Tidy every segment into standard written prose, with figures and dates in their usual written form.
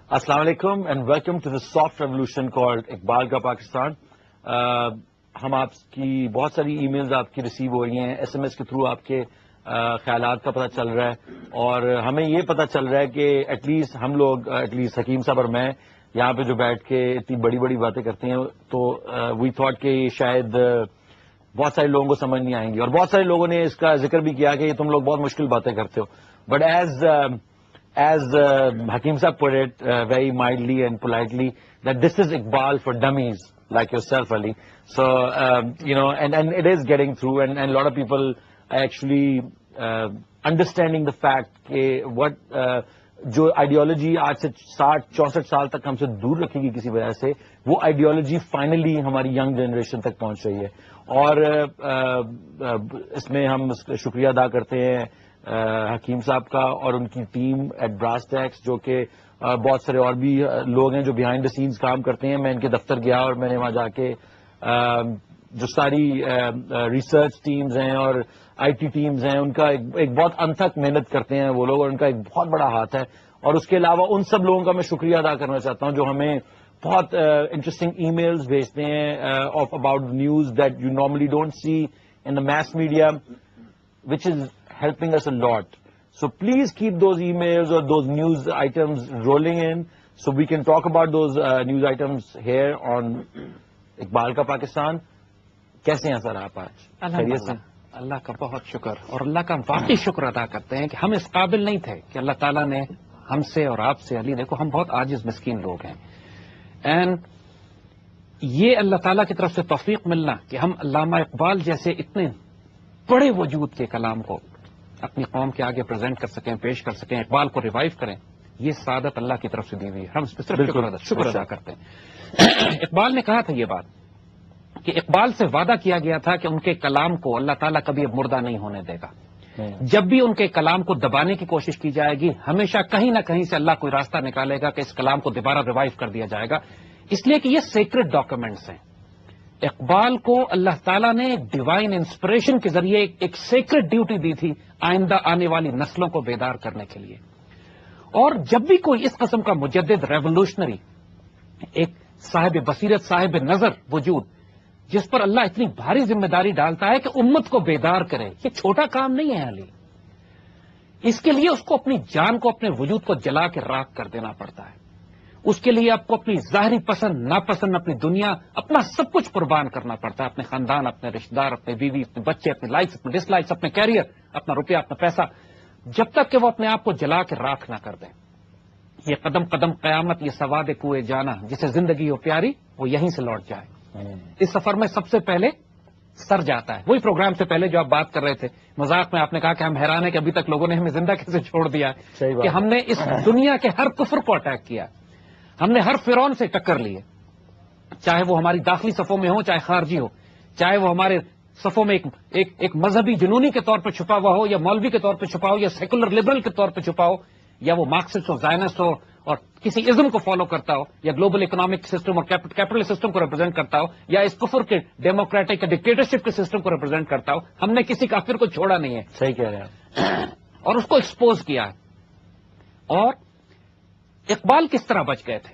السلام علیکم and welcome to the soft revolution called Iqbal کا پاکستان. ہم آپ کی بہت ساری ای میلز آپ کی ریسیو ہو رہی ہیں, ایس ایم ایس کے تھرو آپ کے خیالات کا پتہ چل رہا ہے, اور ہمیں یہ پتہ چل رہا ہے کہ ایٹ لیسٹ ہم لوگ, ایٹ لیسٹ حکیم صاحب اور میں یہاں پہ جو بیٹھ کے اتنی بڑی بڑی باتیں کرتے ہیں, تو وی تھاٹ کہ شاید بہت سارے لوگوں کو سمجھ نہیں آئیں گی, اور بہت سارے لوگوں نے اس کا ذکر بھی کیا کہ تم لوگ بہت مشکل باتیں کرتے ہو. But as Hakim Saab put it very mildly and politely, that this is Iqbal for dummies like yourself, Ali. So, and it is getting through, and a lot of people are actually understanding the fact that what جو ideology آج سے 60-64 سال تک ہم سے دور رکھے گی کسی وجہ سے, وہ آئیڈیالوجی فائنلی ہماری ینگ جنریشن تک پہنچ رہی ہے. اور اس میں ہم شکریہ ادا کرتے ہیں حکیم صاحب کا اور ان کی ٹیم ایٹ براس ٹیکس, جو کہ بہت سارے اور بھی لوگ ہیں جو بیہائنڈ دا سینز کام کرتے ہیں. میں ان کے دفتر گیا اور میں نے وہاں جا کے جو ساری ریسرچ ٹیمز ہیں اور آئی ٹی ٹیمز ہیں, ان کا ایک بہت انتھک محنت کرتے ہیں وہ لوگ, اور ان کا ایک بہت بڑا ہاتھ ہے. اور اس کے علاوہ ان سب لوگوں کا میں شکریہ ادا کرنا چاہتا ہوں جو ہمیں بہت انٹرسٹنگ ای میلز بھیجتے ہیں of about news that you normally don't see in the mass media, which is helping us a lot. So please keep those emails or those news items rolling in so we can talk about those news items here on Iqbal ka Pakistan. کیسے ہیں سر آپ آج؟ خیریت سے؟ اللہ کا بہت شکر, اور اللہ کا واقعی شکر ادا کرتے ہیں کہ ہم اس قابل نہیں تھے کہ اللہ تعالیٰ نے ہم سے اور آپ سے, علی دیکھو ہم بہت عاجز مسکین لوگ ہیں, اینڈ یہ اللہ تعالیٰ کی طرف سے توفیق ملنا کہ ہم علامہ اقبال جیسے اتنے بڑے وجود کے کلام کو اپنی قوم کے آگے پریزنٹ کر سکیں, پیش کر سکیں, اقبال کو ریوائیو کریں, یہ سعادت اللہ کی طرف سے دی ہوئی ہے. ہم صرف شکر ادا کرتے ہیں. اقبال نے کہا تھا یہ بات کہ اقبال سے وعدہ کیا گیا تھا کہ ان کے کلام کو اللہ تعالیٰ کبھی اب مردہ نہیں ہونے دے گا. جب بھی ان کے کلام کو دبانے کی کوشش کی جائے گی, ہمیشہ کہیں نہ کہیں سے اللہ کوئی راستہ نکالے گا کہ اس کلام کو دوبارہ ریوائیو کر دیا جائے گا, اس لیے کہ یہ سیکرڈ ڈاکومنٹس ہیں. اقبال کو اللہ تعالیٰ نے ڈیوائن انسپریشن کے ذریعے ایک سیکرڈ ڈیوٹی دی تھی آئندہ آنے والی نسلوں کو بیدار کرنے کے لیے. اور جب بھی کوئی اس قسم کا مجدد ریولوشنری, ایک صاحب بصیرت, صاحب نظر وجود, جس پر اللہ اتنی بھاری ذمہ داری ڈالتا ہے کہ امت کو بیدار کرے, یہ چھوٹا کام نہیں ہے علی. اس کے لیے اس کو اپنی جان کو, اپنے وجود کو جلا کے راکھ کر دینا پڑتا ہے. اس کے لیے آپ کو اپنی ظاہری پسند ناپسند, اپنی دنیا, اپنا سب کچھ قربان کرنا پڑتا ہے. اپنے خاندان, اپنے رشتہ دار, اپنے بیوی, اپنے بچے, اپنی لائف, اپنے ڈس لائکس, اپنے کیریئر, اپنا روپیہ, اپنا پیسہ, جب تک کہ وہ اپنے آپ کو جلا کے راکھ نہ کر دیں. یہ قدم قدم قیامت, یہ سواد کوئے جانا, جسے زندگی ہو پیاری وہ یہیں سے لوٹ جائے. اس سفر میں سب سے پہلے سر جاتا ہے. وہی پروگرام سے پہلے جو آپ بات کر رہے تھے, مذاق میں آپ نے کہا کہ ہم حیران ہیں کہ ابھی تک لوگوں نے ہمیں زندہ کیسے چھوڑ دیا ہے, کہ ہم نے اس دنیا کے ہر کفر کو اٹیک کیا, ہم نے ہر فرعون سے ٹکر لی ہے, چاہے وہ ہماری داخلی صفوں میں ہو, چاہے خارجی ہو, چاہے وہ ہمارے صفوں میں ایک مذہبی جنونی کے طور پہ چھپا ہوا ہو, یا مولوی کے طور پہ چھپا ہو, یا سیکولر لبرل کے طور پہ چھپا ہو, یا وہ مارکسسٹ ہو, زائنسٹ ہو اور کسی ازم کو فالو کرتا ہو, یا گلوبل اکنامک سسٹم اور کیپٹل سسٹم کو ریپرزینٹ کرتا ہو, یا اس کفر کے ڈیموکریٹک ڈکٹیٹرشپ کے سسٹم کو ریپرزینٹ کرتا ہو, ہم نے کسی کافر کو چھوڑا نہیں ہے. صحیح کہہ رہے ہیں. اور اس کو ایکسپوز کیا ہے. اور اقبال کس طرح بچ گئے تھے؟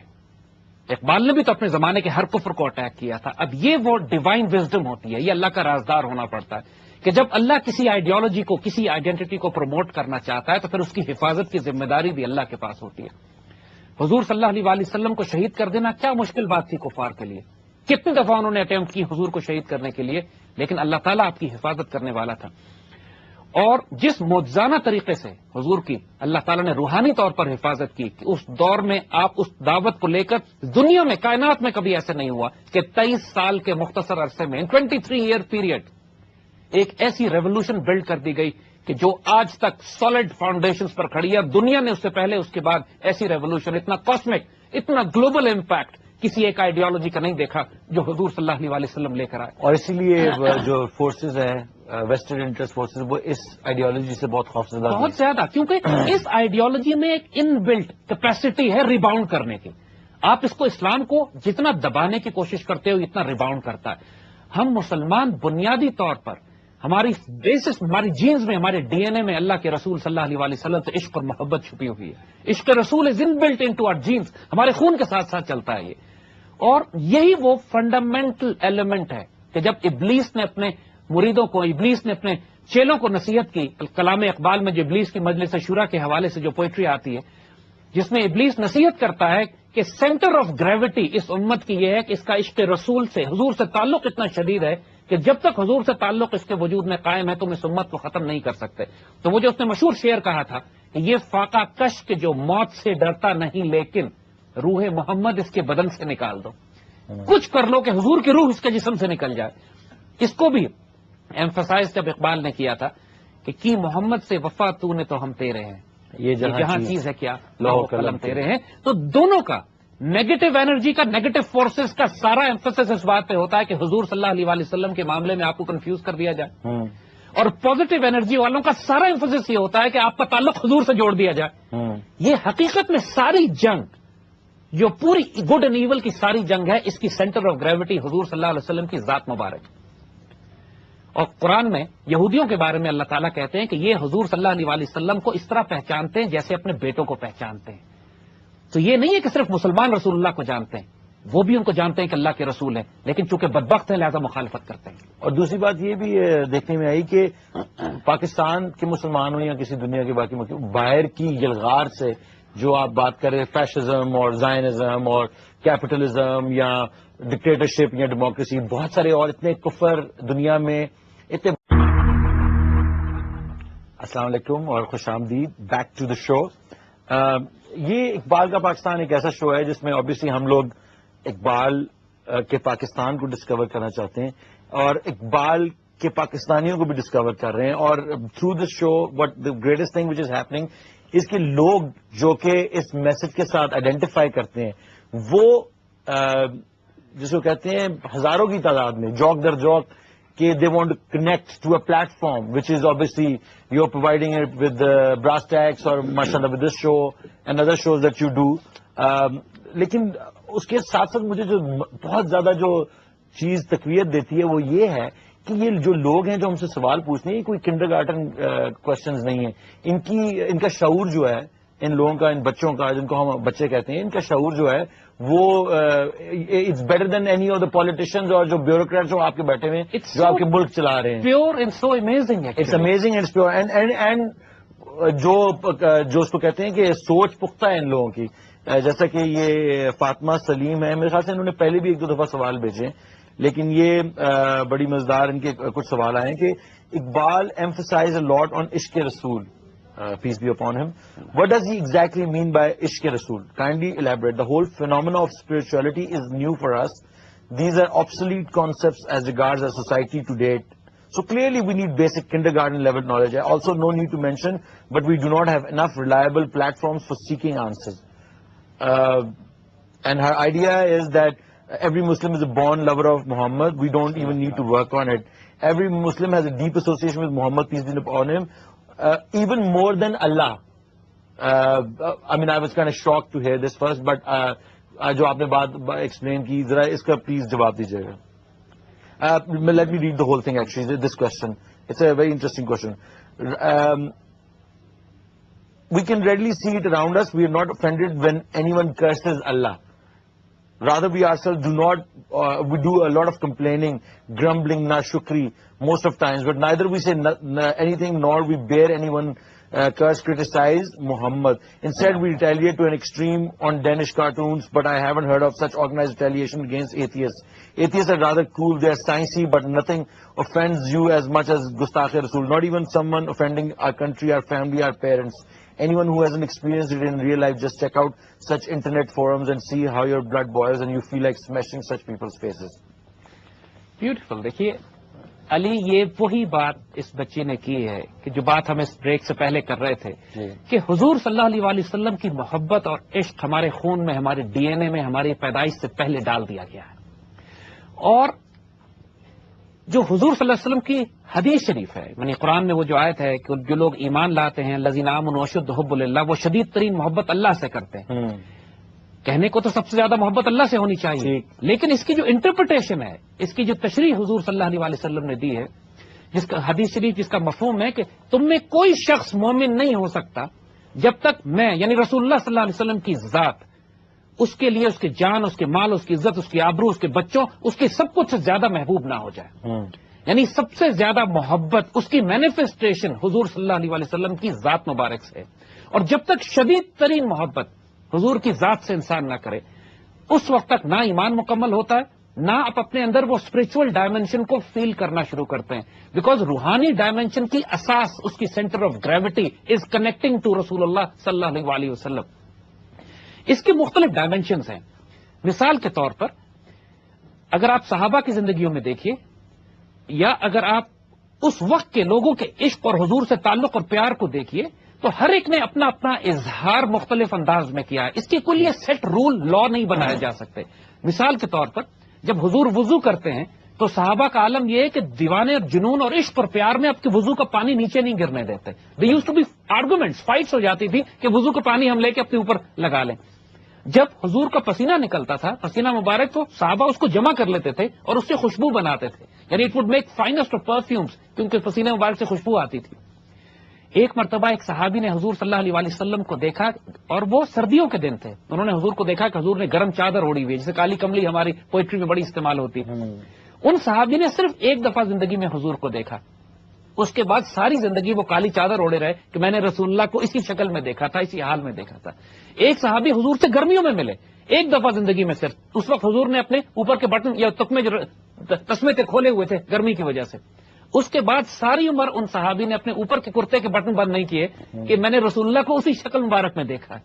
اقبال نے بھی تو اپنے زمانے کے ہر کفر کو اٹیک کیا تھا. اب یہ وہ ڈیوائن وزڈم ہوتی ہے, یہ اللہ کا رازدار ہونا پڑتا ہے کہ جب اللہ کسی آئیڈیالوجی کو, کسی آئیڈینٹی کو پروموٹ کرنا چاہتا ہے تو پھر اس کی حفاظت کی ذمہ داری بھی اللہ کے پاس ہوتی ہے. حضور صلی اللہ علیہ وآلہ وسلم کو شہید کر دینا کیا مشکل بات تھی کفار کے لیے. کتنی دفعہ انہوں نے اٹیمپٹ کی حضور کو شہید کرنے کے لیے, لیکن اللہ تعالیٰ آپ کی حفاظت کرنے والا تھا. اور جس معجزانہ طریقے سے حضور کی اللہ تعالیٰ نے روحانی طور پر حفاظت کی, کہ اس دور میں آپ اس دعوت کو لے کر دنیا میں, کائنات میں کبھی ایسے نہیں ہوا کہ 23 سال کے مختصر عرصے میں, 23 ایئر پیریڈ, ایک ایسی ریولوشن بلڈ کر دی گئی کہ جو آج تک سالڈ فاؤنڈیشنز پر کھڑی ہے. دنیا نے اس سے پہلے, اس کے بعد ایسی ریولوشن, اتنا کاسمک, اتنا گلوبل امپیکٹ کسی ایک آئیڈیالوجی کا نہیں دیکھا جو حضور صلی اللہ علیہ وآلہ وسلم لے کر آئے. اور اسی لیے جو فورسز ہیں, ویسٹرن انٹرسٹ فورسز, وہ اس آئیڈیالوجی سے بہت خوفزدہ, بہت زیادہ, کیونکہ اس آئیڈیالوجی میں ایک ان بلٹ کیپیسٹی ہے ریباؤنڈ کرنے کی. آپ اس کو, اسلام کو جتنا دبانے کی کوشش کرتے ہو اتنا ریباؤنڈ کرتا ہے. ہم مسلمان بنیادی طور پر ہماری بیسس، ہماری جینز میں، ہمارے ڈی این اے میں اللہ کے رسول صلی اللہ علیہ وسلم سے عشق اور محبت چھپی ہوئی ہے. عشق رسول از ان بلٹ انٹو آور جینز، ہمارے خون کے ساتھ ساتھ چلتا ہے یہ. اور یہی وہ فنڈامنٹل ایلیمنٹ ہے کہ جب ابلیس نے اپنے مریدوں کو، ابلیس نے اپنے چیلوں کو نصیحت کی، کلام اقبال میں جو ابلیس کی مجلس شورا کے حوالے سے جو پوئٹری آتی ہے جس میں ابلیس نصیحت کرتا ہے کہ سینٹر آف گریوٹی اس امت کی یہ ہے کہ اس کا عشق رسول سے، حضور سے تعلق اتنا شدید ہے کہ جب تک حضور سے تعلق اس کے وجود میں قائم ہے تم اس امت کو ختم نہیں کر سکتے. تو وہ جو اس نے مشہور شعر کہا تھا کہ یہ فاقہ کش کہ جو موت سے ڈرتا نہیں لیکن روح محمد اس کے بدن سے نکال دو. کچھ کر لو کہ حضور کی روح اس کے جسم سے نکل جائے. اس کو بھی ایمفسائز جب اقبال نے کیا تھا کہ کی محمد سے وفا تو نے تو ہم تیرے ہیں، یہ جہاں چیز ہے کیا لوح قلم تیرے ہیں. تو دونوں کا نیگیٹو انرجی کا، نیگیٹو فورسز کا سارا ایمفسس اس بات پہ ہوتا ہے کہ حضور صلی اللہ علیہ وسلم کے معاملے میں آپ کو کنفیوز کر دیا جائے، اور پازیٹو انرجی والوں کا سارا ایمفسس یہ ہوتا ہے کہ آپ کا تعلق حضور سے جوڑ دیا جائے. یہ حقیقت میں ساری جنگ، جو پوری گڈ اینڈ ایول کی ساری جنگ ہے، اس کی سینٹر آف گریوٹی حضور صلی اللہ علیہ وسلم کی ذات مبارک. اور قرآن میں یہودیوں کے بارے میں اللہ تعالیٰ کہتے ہیں کہ یہ حضور صلی اللہ علیہ وسلم کو اس طرح پہچانتے ہیں جیسے اپنے بیٹوں کو پہچانتے ہیں. تو یہ نہیں ہے کہ صرف مسلمان رسول اللہ کو جانتے ہیں، وہ بھی ان کو جانتے ہیں کہ اللہ کے رسول ہیں، لیکن چونکہ بدبخت ہیں لہذا مخالفت کرتے ہیں. اور دوسری بات یہ بھی دیکھنے میں آئی کہ پاکستان کے مسلمان ہوں یا کسی دنیا کے باقی ملک، باہر کی یلغار سے جو آپ بات کریں فیشزم اور زائنزم اور کیپٹلزم یا ڈکٹیٹرشپ یا ڈیموکریسی، بہت سارے اور اتنے کفر دنیا میں اتنے. السلام علیکم اور خوش آمدید بیک ٹو دا شو. یہ اقبال کا پاکستان ایک ایسا شو ہے جس میں آبویسلی ہم لوگ اقبال کے پاکستان کو ڈسکور کرنا چاہتے ہیں اور اقبال کے پاکستانیوں کو بھی ڈسکور کر رہے ہیں. اور through this show what the greatest thing which is happening اس کے لوگ جو کہ اس میسج کے ساتھ آئیڈینٹیفائی کرتے ہیں وہ جس کو کہتے ہیں ہزاروں کی تعداد میں جوک در جوک کہ they want to connect to a platform which is obviously you are providing it with brass tacks اور ماشاء اللہ with this show and other shows that you do. لیکن اس کے ساتھ ساتھ مجھے جو بہت زیادہ جو چیز تقویت دیتی ہے وہ یہ ہے کہ یہ جو لوگ ہیں جو ہم سے سوال پوچھتے ہیں یہ کوئی کنڈر گارٹن کوشچنز نہیں ہیں. ان کا شعور جو ہے ان لوگوں کا، ان بچوں کا جن کو ہم بچے کہتے ہیں، ان کا شعور جو ہے وہ it's better than any of the politicians اور جو بیوروکریٹس جو آپ کے بیٹھے ہوئے ہیں جو آپ کے ملک چلا رہے ہیں. Pure and so amazing, it's amazing and pure and جو اس کو کہتے ہیں کہ سوچ پختہ ہے ان لوگوں کی. جیسا کہ یہ فاطمہ سلیم ہے، میرے خیال سے انہوں نے پہلے بھی ایک دو دفعہ سوال بھیجے لیکن یہ بڑی مزیدار ان کے کچھ سوال آئے ہیں کہ Iqbal emphasize a lot on عشق رسول, peace be upon him. What does he exactly mean by عشق رسول? Kindly elaborate. The whole phenomena of spirituality is new for us. These are obsolete concepts as regards our society to date. So clearly we need basic kindergarten level knowledge. Also no need to mention, but we do not have enough reliable platforms for seeking answers. And her idea is that every Muslim is a born lover of Muhammad. We don't even need to work on it. Every Muslim has a deep association with Muhammad, peace be upon him, even more than Allah. I mean, I was kind of shocked to hear this first, but جو آپ نے بات explain کی ذرا اس کا please جواب دیجیے گا. Let me read the whole thing actually, this question. It's a very interesting question. We can readily see it around us. We are not offended when anyone curses Allah. Rather, we ourselves do not, we do a lot of complaining, grumbling, nashukri most of times, but neither we say anything nor we bear anyone curse, criticize Muhammad. Instead, we retaliate to an extreme on Danish cartoons, but I haven't heard of such organized retaliation against atheists. Atheists are rather cool, they are sciencey, but nothing offends you as much as Gustakh Rasul. Not even someone offending our country, our family, our parents. Anyone who hasn't experienced it in real life, just check out such internet forums and see how your blood boils and you feel like smashing such people's faces. Beautiful. دیکھیے علی, یہ وہی بات اس بچی نے کی ہے کہ جو بات ہم اس بریک سے پہلے کر رہے تھے کہ حضور صلی اللہ علیہ وسلم کی محبت اور عشق ہمارے خون میں, ہمارے ڈی این اے میں, ہماری پیدائش سے پہلے ڈال دیا گیا ہے. اور جو حضور صلی اللہ علیہ وسلم کی حدیث شریف ہے, یعنی قرآن میں وہ جو آیت ہے کہ جو لوگ ایمان لاتے ہیں الذین آمنوا اشد حب للہ, وہ شدید ترین محبت اللہ سے کرتے ہیں. کہنے کو تو سب سے زیادہ محبت اللہ سے ہونی چاہیے, لیکن اس کی جو انٹرپریٹیشن ہے, اس کی جو تشریح حضور صلی اللہ علیہ وسلم نے دی ہے جس کا حدیث شریف جس کا مفہوم ہے کہ تم میں کوئی شخص مومن نہیں ہو سکتا جب تک میں یعنی رسول اللہ صلی اللہ علیہ وسلم کی ذات اس کے لیے اس کی جان، اس کے مال، اس کی عزت، اس کی آبرو، اس کے بچوں، اس کی سب کچھ سے زیادہ محبوب نہ ہو جائے. یعنی سب سے زیادہ محبت اس کی مینیفیسٹیشن حضور صلی اللہ علیہ وسلم کی ذات مبارک سے ہے. اور جب تک شدید ترین محبت حضور کی ذات سے انسان نہ کرے اس وقت تک نہ ایمان مکمل ہوتا ہے، نہ آپ اپنے اندر وہ اسپرچل ڈائمینشن کو فیل کرنا شروع کرتے ہیں. بیکاز روحانی ڈائمینشن کی اساس، اس کی centre of gravity is connecting to رسول اللہ صلی اللہ علیہ وسلم. اس کے مختلف ڈائمینشنز ہیں. مثال کے طور پر اگر آپ صحابہ کی زندگیوں میں دیکھیے، یا اگر آپ اس وقت کے لوگوں کے عشق اور حضور سے تعلق اور پیار کو دیکھیے، تو ہر ایک نے اپنا اپنا اظہار مختلف انداز میں کیا ہے. اس کے کوئی سیٹ رول لا نہیں بنائے جا سکتے. مثال کے طور پر جب حضور وضو کرتے ہیں تو صحابہ کا عالم یہ ہے کہ دیوانے اور جنون اور عشق اور پیار میں آپ کے وضو کا پانی نیچے نہیں گرنے دیتے. They used to be arguments, fights ہو جاتی تھی کہ وضو کا پانی ہم لے کے اپنے اوپر لگا لیں. جب حضور کا پسینہ نکلتا تھا، پسینہ مبارک، تو صحابہ اس کو جمع کر لیتے تھے اور اس سے خوشبو بناتے تھے. یعنی it would make finest of perfumes, کیونکہ پسینے مبارک سے خوشبو آتی تھی. ایک مرتبہ ایک صحابی نے حضور صلی اللہ علیہ وسلم کو دیکھا، اور وہ سردیوں کے دن تھے. انہوں نے حضور کو دیکھا کہ حضور نے گرم چادر اوڑی ہوئی، جیسے کالی کملی ہماری پوئٹری میں بڑی استعمال ہوتی ہے. ان صحابی نے صرف ایک دفعہ زندگی میں حضور کو دیکھا. اس کے بعد ساری زندگی وہ کالی چادر اوڑے رہے کہ میں نے رسول اللہ کو اسی شکل میں دیکھا تھا، اسی حال میں دیکھا تھا. ایک صحابی حضور سے گرمیوں میں ملے ایک دفعہ زندگی میں صرف. اس وقت حضور نے اپنے اوپر کے بٹن یا تکمے جو تسمے تھے کھولے ہوئے تھے گرمی کی وجہ سے. اس کے بعد ساری عمر ان صحابی نے اپنے اوپر کے کرتے کے بٹن بند نہیں کیے کہ میں نے رسول اللہ کو اسی شکل مبارک میں دیکھا ہے.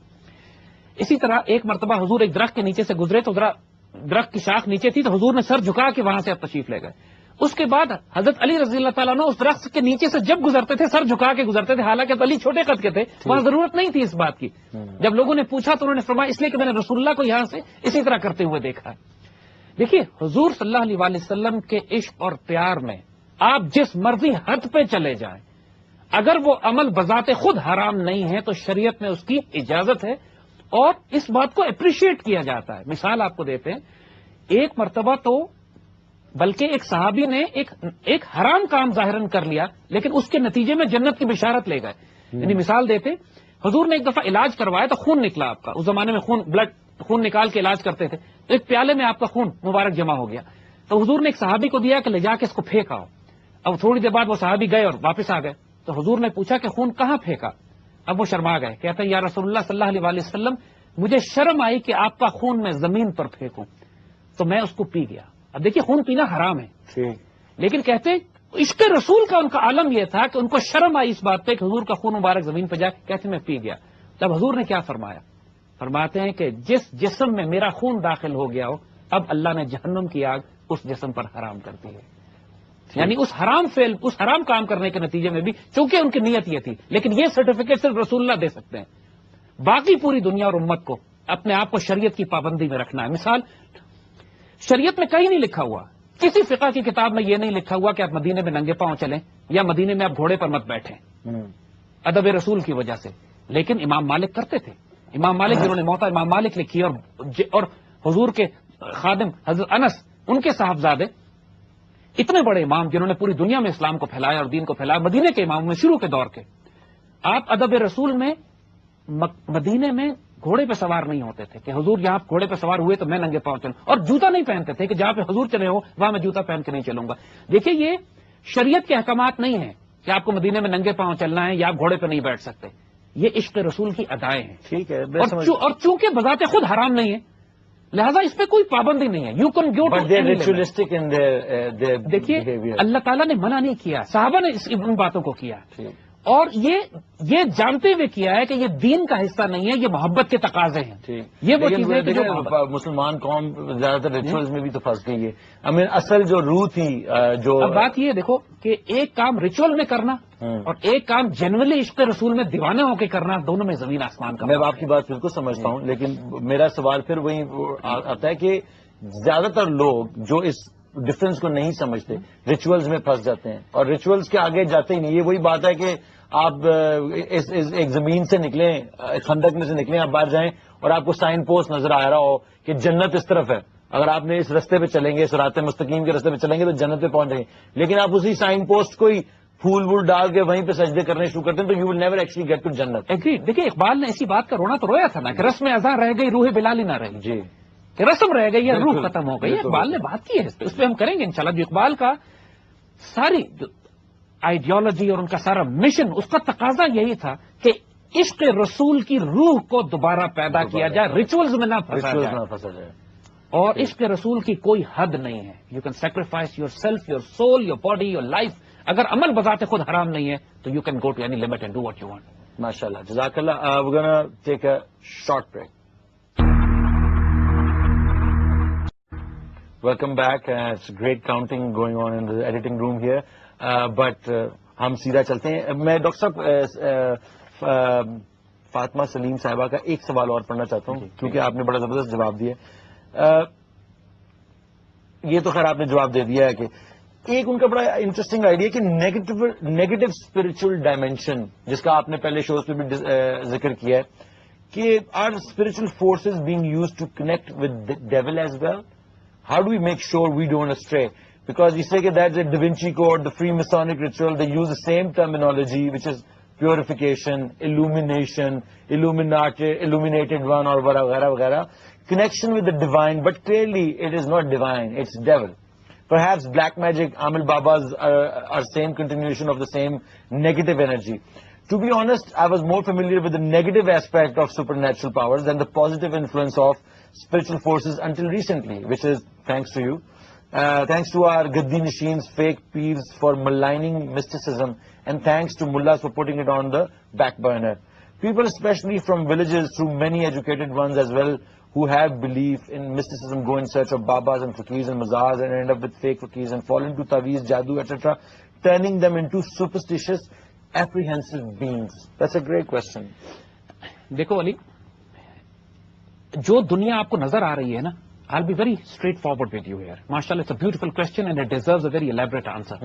اسی طرح ایک مرتبہ حضور ایک درخت کے نیچے سے گزرے تو درخت کی شاخ نیچے تھی، تو حضور نے سر جھکا کے وہاں سے آپ تشریف لے گئے. اس کے بعد حضرت علی رضی اللہ تعالیٰ نے اس درخت کے نیچے سے جب گزرتے تھے سر جھکا کے گزرتے تھے، حالانکہ علی چھوٹے قد کے تھے، وہاں ضرورت نہیں تھی اس بات کی. جب لوگوں نے پوچھا تو انہوں نے فرمایا اس لیے کہ میں نے رسول اللہ کو یہاں سے اسی طرح کرتے ہوئے دیکھا ہے. دیکھیے حضور صلی اللہ علیہ وسلم کے عشق اور پیار میں آپ جس مرضی حد پہ چلے جائیں، اگر وہ عمل بذات خود حرام نہیں ہے تو شریعت میں اس کی اجازت ہے اور اس بات کو اپریشیٹ کیا جاتا ہے. مثال آپ کو دیتے ہیں، ایک مرتبہ تو بلکہ ایک صحابی نے ایک حرام کام ظاہراً کر لیا لیکن اس کے نتیجے میں جنت کی بشارت لے گئے. یعنی مثال دیتے، حضور نے ایک دفعہ علاج کروایا تو خون نکلا آپ کا. اس زمانے میں خون نکال کے علاج کرتے تھے. تو ایک پیالے میں آپ کا خون مبارک جمع ہو گیا تو حضور نے ایک صحابی کو دیا کہ لے جا کے اس کو پھینکا ہو. اب تھوڑی دیر بعد وہ صحابی گئے اور واپس آ گئے تو حضور نے پوچھا کہ خون کہاں پھینکا؟ اب وہ شرما گئے، کہتے ہیں یا رسول اللہ صلی اللہ علیہ وسلم مجھے شرم آئی کہ آپ کا خون میں زمین پر پھینکوں تو میں اس کو پی گیا. اب دیکھیے خون پینا حرام ہے لیکن کہتے عشق رسول کا ان کا عالم یہ تھا کہ ان کو شرم آئی اس بات پہ کہ حضور کا خون مبارک زمین پہ جائے، کہتے میں پی گیا. تب حضور نے کیا فرمایا؟ فرماتے ہیں کہ جس جسم میں میرا خون داخل ہو گیا ہو اب اللہ نے جہنم کی آگ اس جسم پر حرام کر دی ہے. یعنی اس حرام کام کرنے کے نتیجے میں بھی چونکہ ان کی نیت یہ تھی، لیکن یہ سرٹیفکیٹ صرف رسول اللہ دے سکتے ہیں. باقی پوری دنیا اور امت کو اپنے آپ کو شریعت کی پابندی میں رکھنا ہے. مثال شریعت میں کہیں نہیں لکھا ہوا، کسی فقہ کی کتاب میں یہ نہیں لکھا ہوا کہ آپ مدینے میں ننگے پاؤں چلیں یا مدینے میں آپ گھوڑے پر مت بیٹھیں ادب رسول کی وجہ سے. لیکن امام مالک کرتے تھے. امام مالک جنہوں نے موطا امام مالک لکھی اور حضور کے خادم حضرت انس ان کے صاحبزادے اتنے بڑے امام جنہوں نے پوری دنیا میں اسلام کو پھیلایا اور دین کو پھیلایا، مدینے کے امام میں شروع کے دور کے. آپ ادب رسول میں مدینے میں گھوڑے پہ سوار نہیں ہوتے تھے کہ حضور یہاں گھوڑے پہ سوار ہوئے تو میں ننگے پاؤں چلوں، اور جوتا نہیں پہنتے تھے کہ جہاں پہ حضور چلے ہو وہاں میں جوتا پہن کے نہیں چلوں گا. دیکھیے یہ شریعت کے احکامات نہیں ہیں کہ آپ کو مدینے میں ننگے پاؤں چلنا ہے یا آپ گھوڑے پہ نہیں بیٹھ سکتے. یہ عشق رسول کی ادائیں ہیں. ٹھیک ہے، اور چونکہ بذات خود حرام نہیں ہے لہذا اس پہ کوئی پابندی نہیں ہے. یو کین گو دیکھیے اللہ تعالیٰ نے منع نہیں کیا، صحابہ نے ان باتوں کو کیا اور یہ جانتے ہوئے کیا ہے کہ یہ دین کا حصہ نہیں ہے، یہ محبت کے تقاضے ہیں. یہ وہ چیزیں کہ جو مسلمان قوم زیادہ تر ریچولز میں بھی تو پھنس گئی ہے. اصل جو روح تھی جو اب بات یہ دیکھو کہ ایک کام ریچول میں کرنا اور ایک کام جنرلی عشق رسول میں دیوانے ہو کے کرنا، دونوں میں زمین آسمان کا. میں آپ کی بات بالکل سمجھتا ہوں لیکن میرا سوال پھر وہی آتا ہے کہ زیادہ تر لوگ جو اس ڈفرنس کو نہیں سمجھتے ریچولز میں پھنس جاتے ہیں اور ریچولز کے آگے جاتے ہی نہیں. یہ وہی بات ہے کہ آپ ایک زمین سے نکلیں، خندق میں سے نکلیں، آپ باہر جائیں اور آپ کو سائن پوسٹ نظر آ رہا ہو کہ جنت اس طرف ہے اگر آپ نے اس رستے پہ چلیں گے، صراط مستقیم کے رستے پہ چلیں گے تو جنت پہ پہنچیں گے. لیکن آپ اسی سائن پوسٹ کو ہی پھول وول ڈال کے وہیں پہ سجدے کرنے شروع کرتے ہیں تو you will never actually get to جنت. دیکھیے اقبال نے اسی بات کا رونا تو رویا تھا نا کہ رسم ازاں رہ گئی روح بلال ہی نہ رہی، جی کہ رسم رہ گئی ہے روح بالکل، ختم ہو گئی. بالکل، اقبال نے بات کی ہے اس پہ ہم کریں گے انشاءاللہ. جو اقبال کا ساری آئیڈیالوجی اور ان کا سارا مشن، اس کا تقاضا یہی تھا کہ عشق رسول کی روح کو دوبارہ پیدا کیا جائے، ریچولز میں نہ پھنسا جائے. اور عشق رسول کی کوئی حد نہیں ہے. You can sacrifice your self, your soul, your body, your life. اگر عمل بذات خود حرام نہیں ہے تو you can go to any limit and do what you want. ماشاء اللہ، جزاک اللہ. we're gonna take a short break. Welcome back. It's great counting going on in the editing room here. But ہم سیدھا چلتے ہیں. میں ڈاکٹر صاحب فاطمہ سلیم صاحبہ کا ایک سوال اور پڑھنا چاہتا ہوں کیونکہ آپ نے بڑا زبردست جواب دیا. یہ تو خیر آپ نے جواب دے دیا ہے کہ ایک ان کا بڑا انٹرسٹنگ آئیڈیا کہ نیگیٹو اسپرچل ڈائمینشن، جس کا آپ نے پہلے شوز پہ بھی ذکر کیا ہے کہ our spiritual forces being used to connect with devil as well. How do we make sure we don't astray? Because you say that the Da Vinci Code, the Freemasonic ritual, they use the same terminology, which is purification, illumination, illuminated one, or whatever, connection with the divine, but clearly it is not divine, it's devil. Perhaps black magic, Amil Babas are same continuation of the same negative energy. To be honest, I was more familiar with the negative aspect of supernatural powers than the positive influence of spiritual forces until recently, which is thanks to you. Thanks to our Gaddi Nasheens, fake peers for maligning mysticism, and thanks to mullahs for putting it on the back burner. People, especially from villages, through many educated ones as well, who have belief in mysticism, go in search of babas and fakirs and mazars and end up with fake fakirs and fall into taweez, jadoo, etc., turning them into superstitious, apprehensive beings. That's a great question. دیکھو علی، جو دنیا آپ کو نظر آ رہی ہے نا، I'll be very straightforward with you here. MashaAllah, it's a beautiful question and it deserves a very elaborate answer.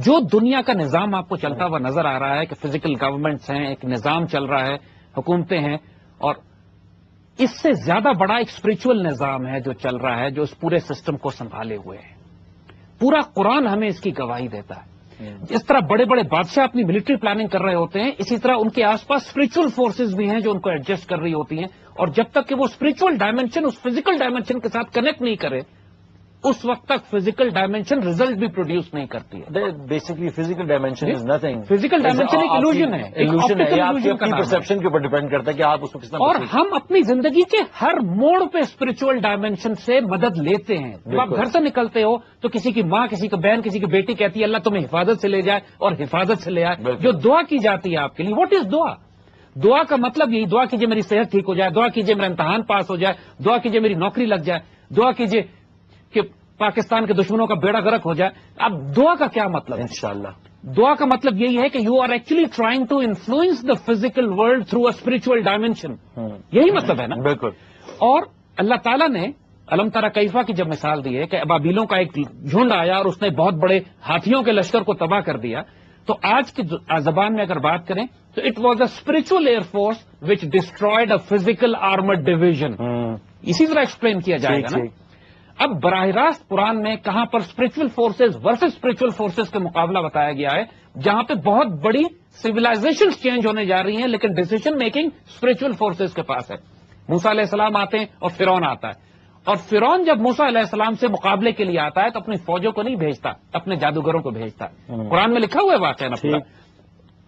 جو دنیا کا نظام آپ کو چلتا ہوا نظر آ رہا ہے کہ فزیکل گورنمنٹس ہیں، ایک نظام چل رہا ہے، حکومتیں ہیں، اور اس سے زیادہ بڑا ایک اسپرچل نظام ہے جو چل رہا ہے، جو اس پورے سسٹم کو سنبھالے ہوئے ہے. پورا قرآن ہمیں اس کی گواہی دیتا ہے. جس طرح بڑے بڑے بادشاہ اپنی ملٹری پلاننگ کر رہے ہوتے ہیں، اسی طرح ان کے آس پاس اسپرچل فورسز بھی ہیں جو ان کو ایڈجسٹ کر رہی ہوتی ہیں. اور جب تک کہ وہ اسپرچل ڈائمینشن اس فزیکل ڈائمینشن کے ساتھ کنیکٹ نہیں کرے، اس وقت تک فزیکل ڈائمینشن ریزلٹ بھی پروڈیوس نہیں کرتی ہے. Basically physical dimension is nothing. Physical dimension ایک illusion ہے، ایک optical illusion کا نام ہے. پرسپشن کے اوپر ڈیپینڈ کرتا ہے کہ آپ اس کو کس طرح. اور ہم اپنی زندگی کے ہر موڑ پہ اسپرچل ڈائمینشن سے مدد لیتے ہیں. جب آپ گھر سے نکلتے ہو تو کسی کی ماں، کسی کی بہن، کسی کی بیٹی کہتی ہے اللہ تمہیں حفاظت سے لے جائے اور حفاظت سے لے آئے. جو دعا کی جاتی ہے آپ کے لیے، واٹ از دعا؟ دعا کا مطلب یہی، دعا کیجئے میری صحت ٹھیک ہو جائے، دعا کیجئے میرا امتحان پاس ہو جائے، دعا کیجئے میری نوکری لگ جائے، دعا کیجئے کہ پاکستان کے دشمنوں کا بیڑا غرق ہو جائے. اب دعا کا کیا مطلب؟ انشاءاللہ دعا کا مطلب یہی ہے کہ you are actually trying to influence the physical world through a spiritual dimension. یہی مطلب ہے نا. بالکل. اور اللہ تعالیٰ نے علم ترى کیفا کی جب مثال دی ہے کہ ابابیلوں کا ایک جھنڈ آیا اور اس نے بہت بڑے ہاتھیوں کے لشکر کو تباہ کر دیا، تو آج کی زبان میں اگر بات کریں تو it was a spiritual air force which destroyed a physical armoured division. اسی طرح ایکسپلین کیا جائے گا نا. اب براہ راست قرآن میں کہاں پر spiritual forces versus spiritual forces کا مقابلہ بتایا گیا ہے، جہاں پہ بہت بڑی سویلائزیشن چینج ہونے جا رہی ہیں، لیکن ڈیسیژن میکنگ اسپرچل فورسز کے پاس ہے. موسیٰ علیہ السلام آتے ہیں اور فرعون آتا ہے، اور فرعون جب موسیٰ علیہ السلام سے مقابلے کے لیے آتا ہے تو اپنی فوجوں کو نہیں بھیجتا، اپنے جادوگروں کو بھیجتا ہے. قرآن میں لکھا ہوا ہے واقعہ نا.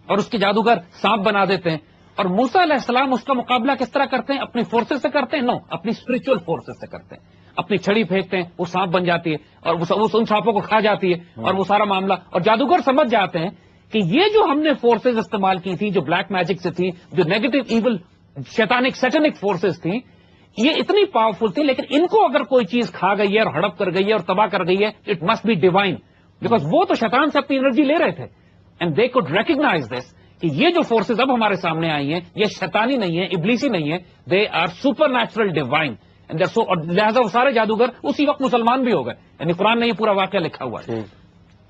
اور اس کے جادوگر سانپ بنا دیتے ہیں، اور موسیٰ علیہ السلام اس کا مقابلہ کس طرح کرتے ہیں؟ اپنی فورسز سے کرتے ہیں؟ نو، اپنی اسپرچل فورسز سے کرتے ہیں. اپنی چھڑی پھینکتے ہیں، وہ سانپ بن جاتی ہے اور وہ ان سانپوں کو کھا جاتی ہے، اور وہ سارا معاملہ. اور جادوگر سمجھ جاتے ہیں کہ یہ جو ہم نے فورسز استعمال کی تھی، جو بلیک میجک سے تھی، جو نیگیٹو ایول شیطانک سیٹنک فورسز تھیں، یہ اتنی پاورفل تھی، لیکن ان کو اگر کوئی چیز کھا گئی ہے اور ہڑپ کر گئی ہے اور تباہ کر گئی ہے، it must be divine, because وہ تو شیطان سے اپنی انرجی لے رہے تھے. And they could recognise this کہ یہ جو فورسز اب ہمارے سامنے آئی ہیں یہ شیطانی نہیں ہے، ابلیسی نہیں ہے، they are supernatural divine. اور لہٰذا وہ سارے جادوگر اسی وقت مسلمان بھی ہو گئے. یعنی قرآن نے یہ پورا واقعہ لکھا ہوا ہے.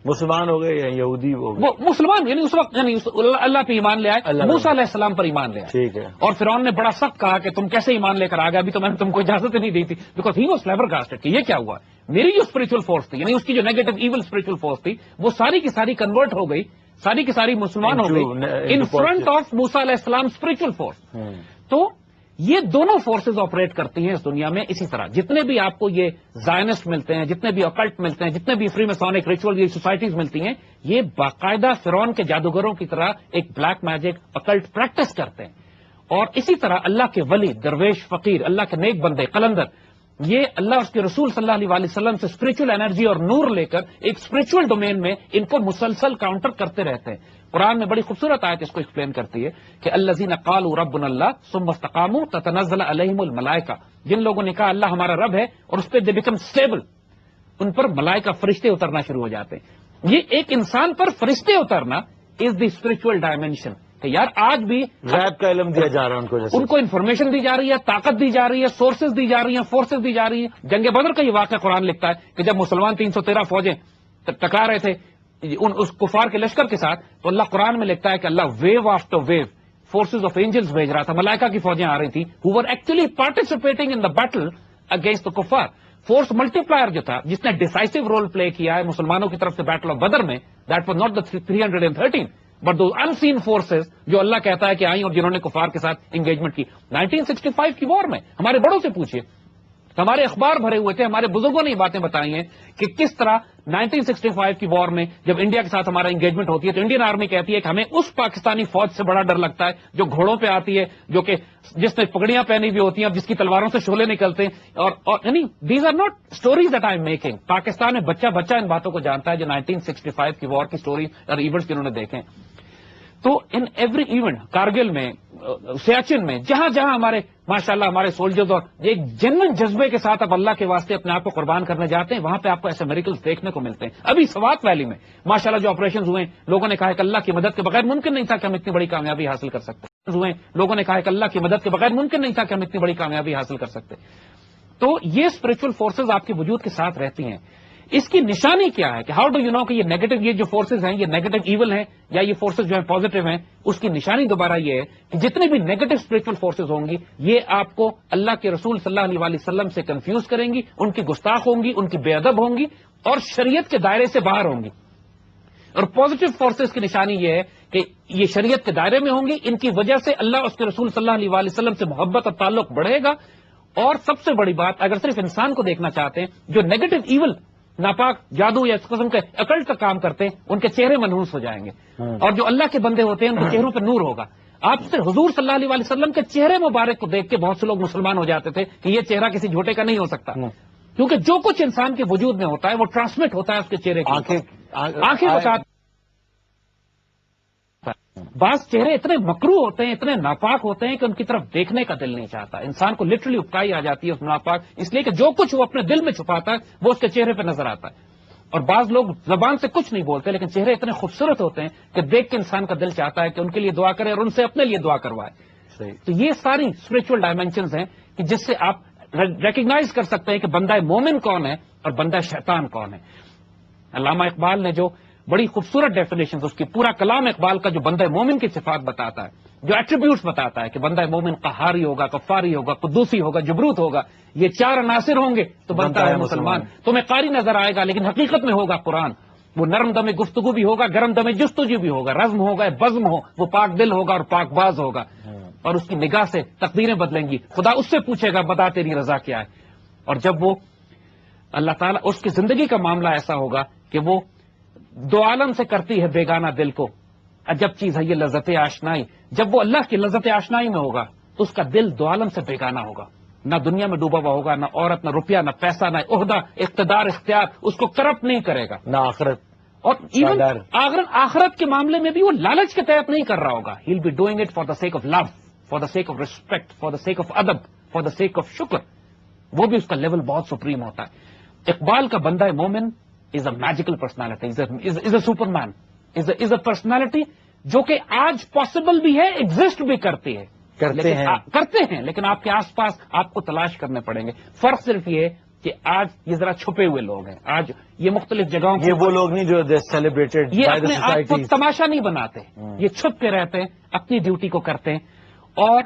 مسلمان ہو گئے یا یہودی ہو گئے؟ وہ مسلمان یعنی اس وقت یعنی اللہ پہ ایمان لے آئے، موسیٰ علیہ السلام پر ایمان لے آئے. ٹھیک ہے. اور فرعون نے بڑا سخت کہا کہ تم کیسے ایمان لے کر آ گئے، ابھی تو میں نے تم کو اجازت نہیں دی تھی، بیکاز ہی واز فلیبرگاسٹڈ کہ یہ کیا ہوا. میری جو اسپرچل فورس تھی، یعنی اس کی جو نیگیٹو ایول اسپرچل فورس تھی، وہ ساری کی ساری کنورٹ ہو گئی، ساری کی ساری مسلمان ہو گئی ان فرنٹ آف موسیٰ علیہ السلام اسپرچل فورس. تو یہ دونوں فورسز آپریٹ کرتی ہیں اس دنیا میں اسی طرح. جتنے بھی آپ کو یہ زائنسٹ ملتے ہیں، جتنے بھی اکلٹ ملتے ہیں، جتنے بھی فری میسونک ریچول یہ سوسائٹیز ملتی ہیں، یہ باقاعدہ فرعون کے جادوگروں کی طرح ایک بلیک میجک اکلٹ پریکٹس کرتے ہیں. اور اسی طرح اللہ کے ولی، درویش، فقیر، اللہ کے نیک بندے، قلندر، یہ اللہ اس کے رسول صلی اللہ علیہ وسلم سے اسپرچل انرجی اور نور لے کر ایک اسپرچل ڈومین میں ان کو مسلسل کاؤنٹر کرتے رہتے ہیں. قرآن میں بڑی خوبصورت آیت اس کو ایکسپلین کرتی ہے کہ الذین قالوا ربنا اللہ ثم استقاموا تتنزل علیہم الملائکہ، جن لوگوں نے کہا اللہ ہمارا رب ہے اور اس پہ دے بیکم اسٹیبل، ان پر ملائکہ فرشتے اترنا شروع ہو جاتے ہیں. یہ ایک انسان پر فرشتے اترنا از دی اسپرچل ڈائمینشن کہ یار آج بھی غیب کا علم دیا جا رہا ہے ان کو انفارمیشن دی جا رہی ہے، طاقت دی جا رہی ہے، سورسز دی جا رہی ہیں، فورسز دی جا رہی ہیں. جنگ بدر کا یہ واقعہ قرآن لکھتا ہے کہ جب مسلمان 313 فوجیں ٹکرا رہے تھے اس کفار کے لشکر کے ساتھ، تو اللہ قرآن میں لکھتا ہے کہ اللہ wave after wave forces of angels بھیج رہا تھا، ملائکہ کی فوجیں آ رہی تھی who were actually participating in the battle against the کفار. فورس ملٹی پلائر جو تھا جس نے ڈیسائسو رول پلے کیا ہے مسلمانوں کی طرف سے بیٹل آف بدر میں، that was not the 313 but the unseen forces جو اللہ کہتا ہے کہ آئیں اور جنہوں نے کفار کے ساتھ انگیجمنٹ کی. 1965 کی وار میں ہمارے بڑوں سے پوچھیے، ہمارے اخبار بھرے ہوئے تھے، ہمارے بزرگوں نے یہ باتیں بتائی ہیں کہ کس طرح 1965 کی وار میں جب انڈیا کے ساتھ ہمارا انگیجمنٹ ہوتی ہے تو انڈین آرمی کہتی ہے کہ ہمیں اس پاکستانی فوج سے بڑا ڈر لگتا ہے جو گھوڑوں پہ آتی ہے، جو کہ جس نے پگڑیاں پہنی ہوئی ہوتی ہیں، جس کی تلواروں سے شعلے نکلتے ہیں. اور یعنی these are not stories that I am making. Pakistan میں بچہ بچہ ان باتوں کو جانتا ہے جو 1965 کی وار کی اسٹوری اور ایونٹس جنہوں نے دیکھے. تو ان ایوری ایونٹ، کارگل میں، سیاچن میں، جہاں جہاں ہمارے ماشاءاللہ ہمارے سولجرز اور ایک جنون جذبے کے ساتھ اب اللہ کے واسطے اپنے آپ کو قربان کرنے جاتے ہیں، وہاں پہ آپ کو ایسے میریکلز دیکھنے کو ملتے ہیں. ابھی سوات ویلی میں ماشاءاللہ جو آپریشنز ہوئے، لوگوں نے کہا کہ اللہ کی مدد کے بغیر ممکن نہیں تھا کہ ہم اتنی بڑی کامیابی حاصل کر سکتے ہوئے. لوگوں نے کہا کہ اللہ کی مدد کے بغیر ممکن نہیں تھا کہ ہم اتنی بڑی کامیابی حاصل کر سکتے. تو یہ اسپرچل فورسز آپ کے وجود کے ساتھ رہتی ہیں. اس کی نشانی کیا ہے کہ ہاؤ ڈو یو نو کہ یہ نیگیٹو، یہ جو فورسز ہیں یہ نیگیٹو ایول ہیں یا یہ فورسز جو ہیں پازیٹو ہیں. اس کی نشانی دوبارہ یہ ہے کہ جتنے بھی نیگیٹو اسپرچل فورسز ہوں گی یہ آپ کو اللہ کے رسول صلی اللہ علیہ وسلم سے کنفیوز کریں گی، ان کی گستاخ ہوں گی، ان کی بے ادب ہوں گی اور شریعت کے دائرے سے باہر ہوں گی. اور پازیٹو فورسز کی نشانی یہ ہے کہ یہ شریعت کے دائرے میں ہوں گی، ان کی وجہ سے اللہ اس کے رسول صلی اللہ علیہ وسلم سے محبت اور تعلق بڑھے گا. اور سب سے بڑی بات، اگر صرف انسان کو دیکھنا چاہتے ہیں، جو نیگیٹو ایول، ناپاک، جادو یا اس قسم کے اکلٹ کا کام کرتے ہیں، ان کے چہرے منحوس ہو جائیں گے. اور جو اللہ کے بندے ہوتے ہیں ان کے چہروں پہ نور ہوگا. آپ صرف حضور صلی اللہ علیہ وسلم کے چہرے مبارک کو دیکھ کے بہت سے لوگ مسلمان ہو جاتے تھے کہ یہ چہرہ کسی جھوٹے کا نہیں ہو سکتا، کیونکہ جو کچھ انسان کے وجود میں ہوتا ہے وہ ٹرانسمٹ ہوتا ہے اس کے چہرے کی. آنکھیں بتاتی. بعض چہرے اتنے مکروہ ہوتے ہیں، اتنے ناپاک ہوتے ہیں کہ ان کی طرف دیکھنے کا دل نہیں چاہتا. انسان کو لٹرلی اکائی آ جاتی ہے اس ناپاک، اس لیے کہ جو کچھ وہ اپنے دل میں چھپاتا ہے وہ اس کے چہرے پہ نظر آتا ہے. اور بعض لوگ زبان سے کچھ نہیں بولتے لیکن چہرے اتنے خوبصورت ہوتے ہیں کہ دیکھ کے انسان کا دل چاہتا ہے کہ ان کے لیے دعا کرے اور ان سے اپنے لیے دعا کروائے. تو یہ ساری اسپرچل ڈائمینشنز ہیں کہ جس سے آپ ریکگنائز کر سکتے ہیں کہ بندہ مومن کون ہے اور بندہ شیطان کون ہے. علامہ اقبال نے جو بڑی خوبصورت ڈیفینیشنز، اس کی پورا کلام اقبال کا جو بندہ مومن کی صفات بتاتا ہے، جو ایٹریبیوٹس بتاتا ہے کہ بندہ مومن قہاری ہوگا، غفاری ہوگا، قدوسی ہوگا، جبروت ہوگا، یہ 4 عناصر ہوں گے تو بنتا ہے مسلمان. تمہیں قاری نظر آئے گا لیکن حقیقت میں ہوگا قرآن. وہ نرم دم گفتگو بھی ہوگا، گرم دم جستجو بھی ہوگا، رزم ہوگا، بزم ہو، وہ پاک دل ہوگا اور پاک باز ہوگا. اور اس کی نگاہ سے تقدیریں بدلیں گی. خدا اس سے پوچھے گا بتا تیری رضا کیا ہے. اور جب وہ اللہ تعالیٰ، اس کی زندگی کا معاملہ ایسا ہوگا کہ وہ دو عالم سے کرتی ہے بیگانہ دل کو، عجب چیز ہے یہ لذت آشنائی. جب وہ اللہ کی لذت آشنائی میں ہوگا تو اس کا دل دو عالم سے بیگانہ ہوگا. نہ دنیا میں ڈوبا ہوا ہوگا، نہ عورت، نہ روپیہ، نہ پیسہ، نہ عہدہ، اقتدار، اختیار اس کو کرپٹ نہیں کرے گا، نہ آخرت. اور ایون آخرت کے معاملے میں بھی وہ لالچ کے تحت نہیں کر رہا ہوگا. He will be doing it for the sake of love, for the sake of respect, for the sake of adab, for the sake of shukr. وہ بھی اس کا لیول بہت سپریم ہوتا ہے. اقبال کا بندہ مومن is a magical personality, is a superman, is a personality جو کہ آج پاسبل بھی ہے، ایگزسٹ بھی کرتی ہے، کرتے ہیں لیکن آپ کے آس پاس آپ کو تلاش کرنے پڑیں گے. فرق صرف یہ ہے کہ آج یہ ذرا چھپے ہوئے لوگ ہیں، آج یہ مختلف جگہوں یہ وہ لوگ نہیں جو سیلیبریٹڈ یہ اپنے آپ کو تماشا نہیں بناتے، یہ چھپ کے رہتے ہیں، اپنی ڈیوٹی کو کرتے ہیں. اور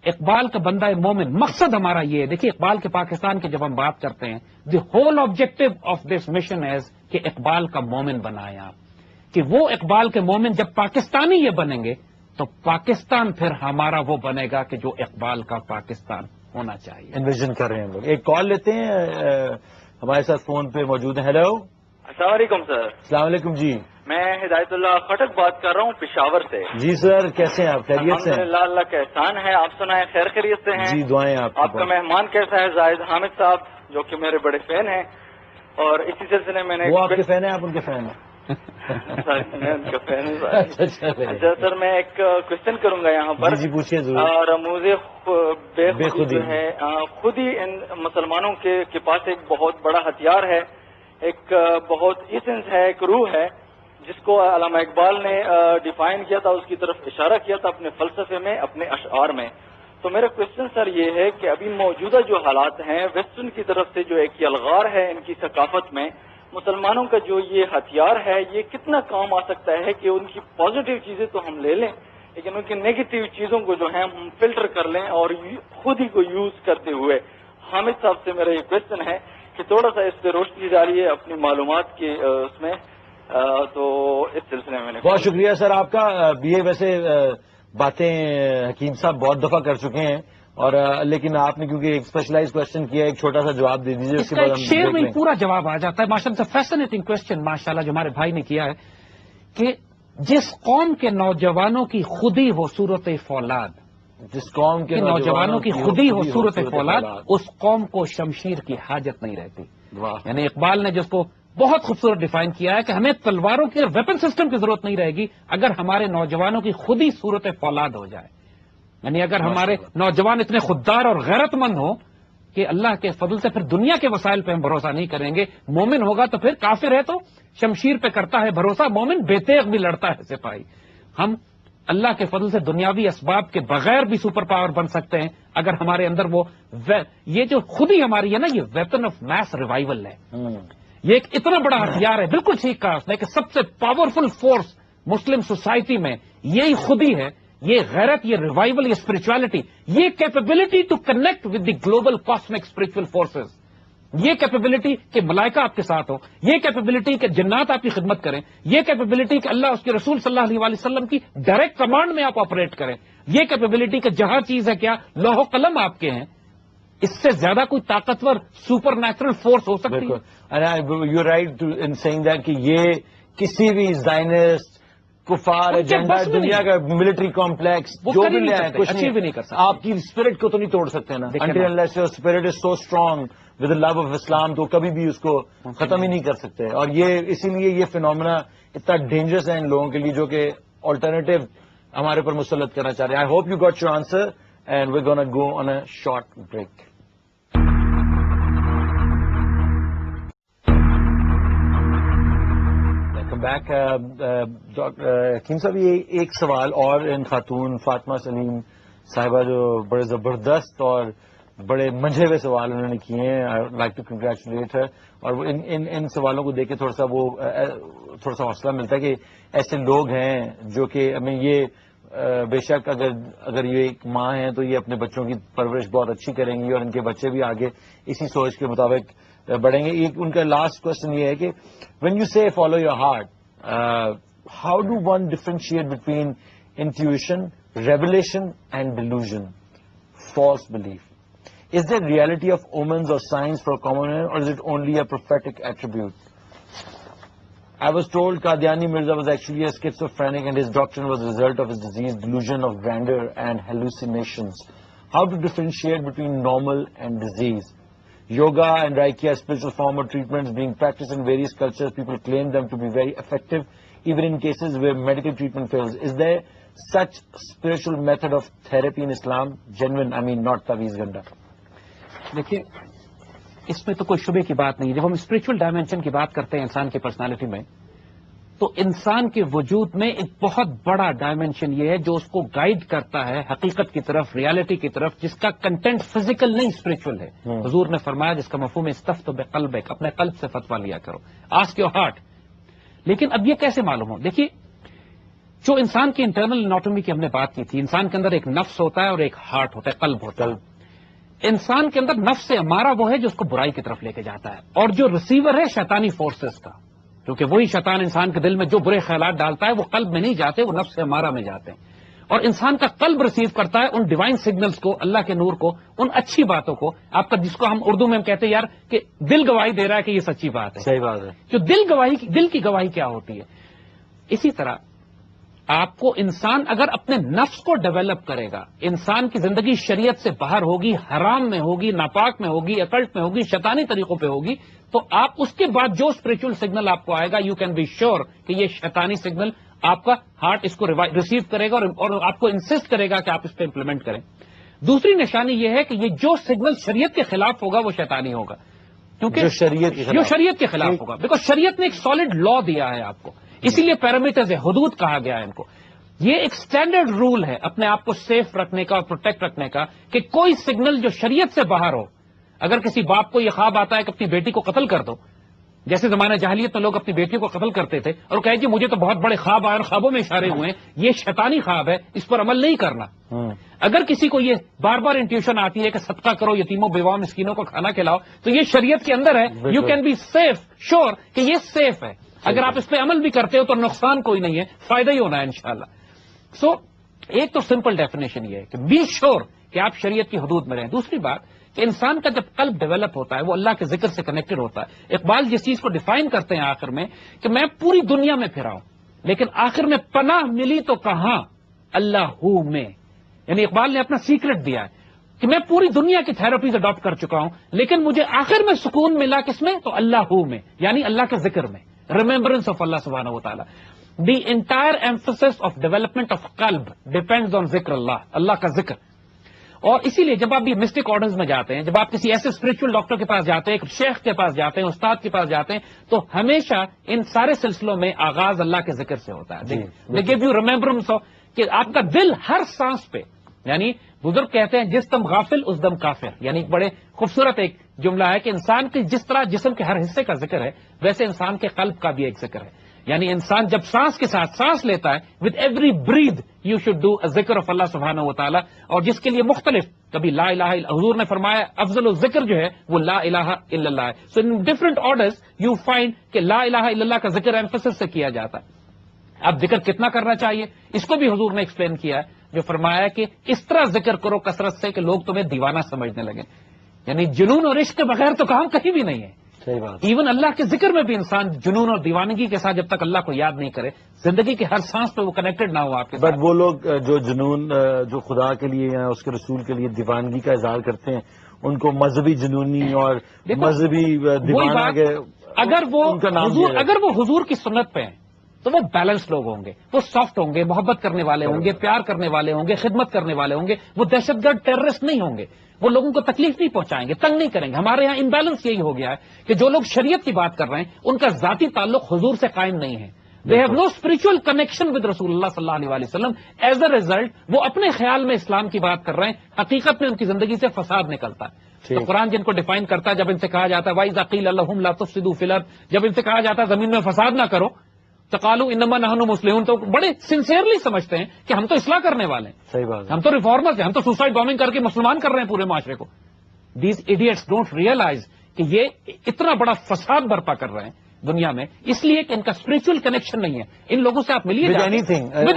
اقبال کا بندہ مومن مقصد ہمارا یہ ہے. دیکھیے اقبال کے پاکستان کی جب ہم بات کرتے ہیں، the whole objective of this mission as کہ اقبال کا مومن بنائیں آپ، کہ وہ اقبال کے مومن جب پاکستانی یہ بنیں گے تو پاکستان پھر ہمارا وہ بنے گا کہ جو اقبال کا پاکستان ہونا چاہیے. انویژن کر رہے ہیں لوگ. ایک کال لیتے ہیں، ہمارے ساتھ فون پہ موجود ہیں. ہیلو، السلام علیکم سر. السلام علیکم جی. میں ہدایت اللہ خٹک بات کر رہا ہوں پشاور سے. جی سر، کیسے ہیں آپ؟ خیریت سے ہیں؟ الحمدللہ، اللہ کا احسان ہے. آپ سنائیں خیر خیریت سے ہیں؟ جی دعائیں آپ کا مہمان کیسا ہے؟ زاہد حامد صاحب جو کہ میرے بڑے فین ہیں، اور اسی سلسلے میں نے وہ آپ کے فین ہیں، آپ ان کے فین ہیں؟ میں ان کا فین ہوں. اچھا سر میں ایک کوشچن کروں گا یہاں پر. جی پوچھیے ضرور. رموز بے خودی جو ہے، خود ہی ان مسلمانوں کے پاس ایک بہت بڑا ہتھیار ہے، ایک بہت ایسنس ہے، ایک روح ہے، جس کو علامہ اقبال نے ڈیفائن کیا تھا، اس کی طرف اشارہ کیا تھا اپنے فلسفے میں، اپنے اشعار میں. تو میرا کوشچن سر یہ ہے کہ ابھی موجودہ جو حالات ہیں ویسٹرن کی طرف سے جو ایک یلغار ہے ان کی ثقافت میں، مسلمانوں کا جو یہ ہتھیار ہے یہ کتنا کام آ سکتا ہے کہ ان کی پازیٹیو چیزیں تو ہم لے لیں لیکن ان کی نیگیٹو چیزوں کو جو ہے ہم فلٹر کر لیں اور خود ہی کو یوز کرتے ہوئے. حامد صاحب سے میرا یہ کوشچن ہے کہ تھوڑا سا اس پہ روشنی ڈالیے اپنی معلومات کے اس میں. تو اس سلسلے میں بہت شکریہ سر آپ کا. یہ ویسے باتیں حکیم صاحب بہت دفعہ کر چکے ہیں، اور لیکن آپ نے کیونکہ ایک اسپیشلائز کوشچن کیا، ایک چھوٹا سا جواب دے دیجیے. اس کا ایک شعر میں پورا جواب آ جاتا ہے. ماشاء اللہ فیسنیٹنگ کوشچن ماشاءاللہ جو ہمارے بھائی نے کیا ہے کہ جس قوم کے نوجوانوں کی خودی ہو صورت فولاد، جس قوم کے نوجوانوں کی خودی ہو صورت فولاد، اس قوم کو شمشیر کی حاجت نہیں رہتی. یعنی اقبال نے جس کو بہت خوبصورت ڈیفائن کیا ہے کہ ہمیں تلواروں کی ویپن سسٹم کی ضرورت نہیں رہے گی اگر ہمارے نوجوانوں کی خودی صورت فولاد ہو جائے. یعنی اگر ہمارے نوجوان اتنے خوددار اور غیرت مند ہوں کہ اللہ کے فضل سے پھر دنیا کے وسائل پہ ہم بھروسہ نہیں کریں گے. مومن ہوگا تو پھر کافر ہے تو شمشیر پہ کرتا ہے بھروسہ، مومن بے تیغ بھی لڑتا ہے سپاہی. ہم اللہ کے فضل سے دنیاوی اسباب کے بغیر بھی سپر پاور بن سکتے ہیں اگر ہمارے اندر وہ یہ جو خودی ہماری ہے نا، یہ ویپن آف میس ریوائول ہے. یہ ایک اتنا بڑا ہتھیار ہے. بالکل ٹھیک کہا اس نے کہ سب سے پاورفل فورس مسلم سوسائٹی میں یہی خودی ہے، یہ غیرت، یہ ریوائول، یہ اسپرچولیٹی، یہ capability to connect with the global cosmic spiritual forces, یہ کیپیبلٹی کہ ملائکہ آپ کے ساتھ ہو، یہ کیپیبلٹی کہ جنات آپ کی خدمت کریں، یہ کیپیبلٹی کہ اللہ اس کے رسول صلی اللہ علیہ وسلم کی ڈائریکٹ کمانڈ میں آپ آپریٹ کریں، یہ کیپیبلٹی کہ جہاں چیز ہے کیا لوح و قلم آپ کے ہیں. اس سے زیادہ کوئی طاقتور سپر نیچرل فورس ہو سکتی ہے؟ You right in seeing that کہ یہ کسی بھی زائنسٹ کفار ایجنڈا دنیا کا ملٹری کمپلیکس جو بھی لے آئے کچھ نہیں کر سکتے. آپ کی اسپرٹ کو تو نہیں توڑ سکتے نا. Until unless your spirit is so strong with the love of Islam تو کبھی بھی اس کو ختم ہی نہیں کر سکتے. اور یہ اسی لیے یہ فینومینا اتنا ڈینجرس ہے ان لوگوں کے لیے جو کہ آلٹرنیٹو ہمارے پر مسلط کرنا چاہ رہے ہیں. I hope you got your answer and we gonna go on a short break. Back حکیم صاحب، یہ ایک سوال اور ان خاتون فاطمہ سلیم صاحبہ جو بڑے زبردست اور بڑے منجھے ہوئے سوال انہوں نے کیے ہیں، آئی لائک ٹو کنگریچولیٹ ہر. اور ان سوالوں کو دیکھ کے تھوڑا سا حوصلہ ملتا ہے کہ ایسے لوگ ہیں جو کہ ہمیں یہ بے شک اگر یہ ایک ماں ہیں تو یہ اپنے بچوں کی پرورش بہت اچھی کریں گی اور ان کے بچے بھی آگے اسی سوچ کے مطابق بڑھیں گے. ایک ان کا لاسٹ کوشچن یہ ہے کہ when you say follow your heart, how do one differentiate between intuition, revelation and delusion, false belief? Is there reality of omens or science for common man or is it only a prophetic attribute? I was told Qadiani Mirza was actually a schizophrenic and his doctrine was a result of his disease, delusion of grandeur and hallucinations. How to differentiate between normal and disease? Yoga and Reiki are spiritual form of treatments being practiced in various cultures. People claim them to be very effective, even in cases where medical treatment fails. Is there such spiritual method of therapy in Islam? Genuine, I mean not Taweez Ganda. دیکھیے اس میں تو کوئی شبے کی بات نہیں. جب ہم spiritual dimension کی بات کرتے ہیں انسان کی پرسنالٹی میں تو انسان کے وجود میں ایک بہت بڑا ڈائمینشن یہ ہے جو اس کو گائیڈ کرتا ہے حقیقت کی طرف، ریالٹی کی طرف، جس کا کنٹینٹ فزیکل نہیں اسپرچل ہے. حضور نے فرمایا جس کا مفہوم ہے استفتح بقلبک، اپنے قلب سے فتویٰ لیا کرو، آسک یور ہارٹ. لیکن اب یہ کیسے معلوم ہو؟ دیکھیے جو انسان کی انٹرنل اناٹومی کی ہم نے بات کی تھی، انسان کے اندر ایک نفس ہوتا ہے اور ایک ہارٹ ہوتا ہے، قلب ہوتا ہے. انسان کے اندر نفس ہمارا وہ ہے جو اس کو برائی کی طرف لے کے جاتا ہے، اور جو ریسیور ہے شیطانی فورسز کا، کیونکہ وہی شیطان انسان کے دل میں جو برے خیالات ڈالتا ہے وہ قلب میں نہیں جاتے، وہ نفس ہمارا میں جاتے ہیں. اور انسان کا قلب ریسیو کرتا ہے ان ڈیوائن سگنلز کو، اللہ کے نور کو، ان اچھی باتوں کو، آپ کا جس کو ہم اردو میں ہم کہتے ہیں یار کہ دل گواہی دے رہا ہے کہ یہ سچی بات ہے. صحیح بات ہے. جو دل کی گواہی کیا ہوتی ہے. اسی طرح آپ کو انسان اگر اپنے نفس کو ڈیولپ کرے گا، انسان کی زندگی شریعت سے باہر ہوگی، حرام میں ہوگی، ناپاک میں ہوگی، اکلٹ میں ہوگی، شیطانی طریقوں پہ ہوگی، تو آپ اس کے بعد جو اسپرچل سگنل آپ کو آئے گا، یو کین بی شیور کہ یہ شیطانی سگنل آپ کا ہارٹ اس کو ریسیو کرے گا اور آپ کو انسسٹ کرے گا کہ آپ اس پہ امپلیمنٹ کریں. دوسری نشانی یہ ہے کہ یہ جو سگنل شریعت کے خلاف ہوگا وہ شیطانی ہوگا، کیونکہ جو شریعت کے خلاف ہوگا، بیکاز شریعت نے ایک سالڈ لا دیا ہے آپ کو، اسی لیے پیرامیٹرز ہے، حدود کہا گیا ہے ان کو. یہ ایک سٹینڈرڈ رول ہے اپنے آپ کو سیف رکھنے کا اور پروٹیکٹ رکھنے کا کہ کوئی سگنل جو شریعت سے باہر ہو. اگر کسی باپ کو یہ خواب آتا ہے کہ اپنی بیٹی کو قتل کر دو، جیسے زمانہ جاہلیت میں لوگ اپنی بیٹیوں کو قتل کرتے تھے اور کہے جی مجھے تو بہت بڑے خواب آئے اور خوابوں میں اشارے ہوئے ہیں، یہ شیطانی خواب ہے، اس پر عمل نہیں کرنا. اگر کسی کو یہ بار بار انٹیوشن آتی ہے کہ صدقہ کرو، یتیموں بیواؤں مسکینوں کو کھانا کھلاؤ، تو یہ شریعت کے اندر ہے، یو کین بی سیف شور کہ یہ سیف ہے. اگر آپ اس پہ عمل بھی کرتے ہو تو نقصان کوئی نہیں ہے، فائدہ ہی ہونا ہے انشاءاللہ. سو ایک تو سمپل ڈیفینیشن یہ ہے کہ بی شور کہ آپ شریعت کی حدود میں رہیں. دوسری بات کہ انسان کا جب قلب ڈیولپ ہوتا ہے وہ اللہ کے ذکر سے کنیکٹڈ ہوتا ہے. اقبال جس چیز کو ڈیفائن کرتے ہیں آخر میں کہ میں پوری دنیا میں پھرا ہوں لیکن آخر میں پناہ ملی تو کہاں، اللہ میں. یعنی اقبال نے اپنا سیکرٹ دیا ہے کہ میں پوری دنیا کی تھراپیز اڈاپٹ کر چکا ہوں لیکن مجھے آخر میں سکون ملا کس میں؟ تو اللہ میں، یعنی اللہ کے ذکر میں، ریمبرنس آف اللہ سبحانہ و تعالیٰ. The entire emphasis of development of قلب ڈیپینڈز آن ذکر اللہ، اللہ کا ذکر. اور اسی لیے جب آپ بھی مسٹک آرڈرز میں جاتے ہیں، جب آپ کسی ایسے اسپرچل ڈاکٹر کے پاس جاتے ہیں، ایک شیخ کے پاس جاتے ہیں، استاد کے پاس جاتے ہیں، تو ہمیشہ ان سارے سلسلوں میں آغاز اللہ کے ذکر سے ہوتا ہے. دے گیو یو ریمبرنس آف کہ آپ کا دل ہر سانس پہ، یعنی بزرگ کہتے ہیں جس دم غافل اس دم کافر، یعنی بڑے خوبصورت ایک جملہ ہے کہ انسان کے جس طرح جسم کے ہر حصے کا ذکر ہے ویسے انسان کے قلب کا بھی ایک ذکر ہے. یعنی انسان جب سانس کے ساتھ سانس لیتا ہے، with every breath you should do a ذکر آف اللہ سبحانہ و تعالیٰ، اور جس کے لیے مختلف، کبھی لا الہ الا، حضور نے فرمایا افضل الذکر جو ہے وہ لا الہ الا اللہ ہے. So in different orders you find کہ لا الہ الا اللہ کا ذکر ایمفسس سے کیا جاتا ہے. اب ذکر کتنا کرنا چاہیے اس کو بھی حضور نے ایکسپلین کیا ہے، جو فرمایا کہ اس طرح ذکر کرو کثرت سے کہ لوگ تمہیں دیوانہ سمجھنے لگے. یعنی جنون اور عشق کے بغیر تو کام کہیں بھی نہیں ہے. صحیح بات. ایون اللہ کے ذکر میں بھی انسان جنون اور دیوانگی کے ساتھ جب تک اللہ کو یاد نہیں کرے، زندگی کے ہر سانس پہ وہ کنیکٹڈ نہ ہو آپ کے ساتھ. بٹ وہ لوگ جو جنون جو خدا کے لیے یا اس کے رسول کے لیے دیوانگی کا اظہار کرتے ہیں، ان کو مذہبی جنونی اور مذہبی دیوانہ کے، اگر وہ حضور کی سنت پہ ہیں تو وہ بیلنس لوگ ہوں گے، وہ سافٹ ہوں گے، محبت کرنے والے ہوں گے، پیار کرنے والے ہوں گے، خدمت کرنے والے ہوں گے، وہ دہشت گرد ٹیررسٹ نہیں ہوں گے، وہ لوگوں کو تکلیف نہیں پہنچائیں گے، تنگ نہیں کریں گے. ہمارے یہاں امبیلنس یہی ہو گیا ہے کہ جو لوگ شریعت کی بات کر رہے ہیں ان کا ذاتی تعلق حضور سے قائم نہیں ہے. They have no spiritual connection with رسول اللہ صلی اللہ علیہ وسلم. ایز اے ریزلٹ وہ اپنے خیال میں اسلام کی بات کر رہے ہیں، حقیقت میں ان کی زندگی سے فساد نکلتا ہے. تو قرآن جن کو ڈیفائن کرتا ہے، جب ان سے کہا جاتا ہے وَإِذَا قِيلَ لَهُمْ لَا تُفْسِدُوا فِي الْأَرْضِ، جب ان سے کہا جاتا ہے زمین میں فساد نہ کرو، تقالوا انما نحن مسلمون، تو بڑے سنسیئرلی سمجھتے ہیں کہ ہم تو اصلاح کرنے والے ہیں. صحیح بات. ہم تو ریفارمرز ہیں، ہم تو سوسائڈ بامبنگ کر کے مسلمان کر رہے ہیں پورے معاشرے کو. دیز ایڈیٹس ڈونٹ ریئلائز کہ یہ اتنا بڑا فساد برپا کر رہے ہیں دنیا میں، اس لیے کہ ان کا اسپرچل کنیکشن نہیں ہے. ان لوگوں سے آپ ملیے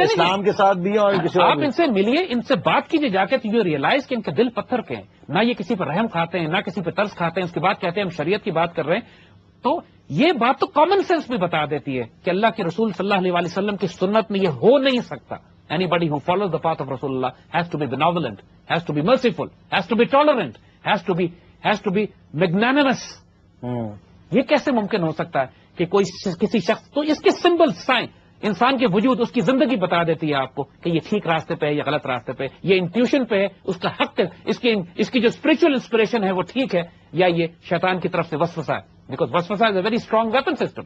اسلام کے ساتھ بھی، اور آپ ان سے ملیے، ان سے بات کیجیے جا کے، تو یہ ریئلائز کہ ان کے دل پتھر کے ہیں، نہ یہ کسی پر رحم کھاتے ہیں، نہ کسی پہ ترس کھاتے ہیں. اس کے بعد کہتے ہیں ہم شریعت کی بات کر رہے ہیں. تو یہ بات تو کامن سینس بھی بتا دیتی ہے کہ اللہ کے رسول صلی اللہ علیہ وسلم کی سنت میں یہ ہو نہیں سکتا. Anybody who follows the path of Rasulullah has to be benevolent, has to be merciful, has to be tolerant, has to be magnanimous. یہ کیسے ممکن ہو سکتا ہے کہ کوئی کسی شخص، تو اس کے سمبل سائن انسان کے وجود، اس کی زندگی بتا دیتی ہے آپ کو کہ یہ ٹھیک راستے پہ ہے یا غلط راستے پہ، یہ انٹیوشن پہ ہے، اس کا حق ہے، اس کی جو اسپرچل انسپریشن ہے وہ ٹھیک ہے، یا یہ شیطان کی طرف سے وسوسہ ہے. Because waswasa is a very strong weapon system.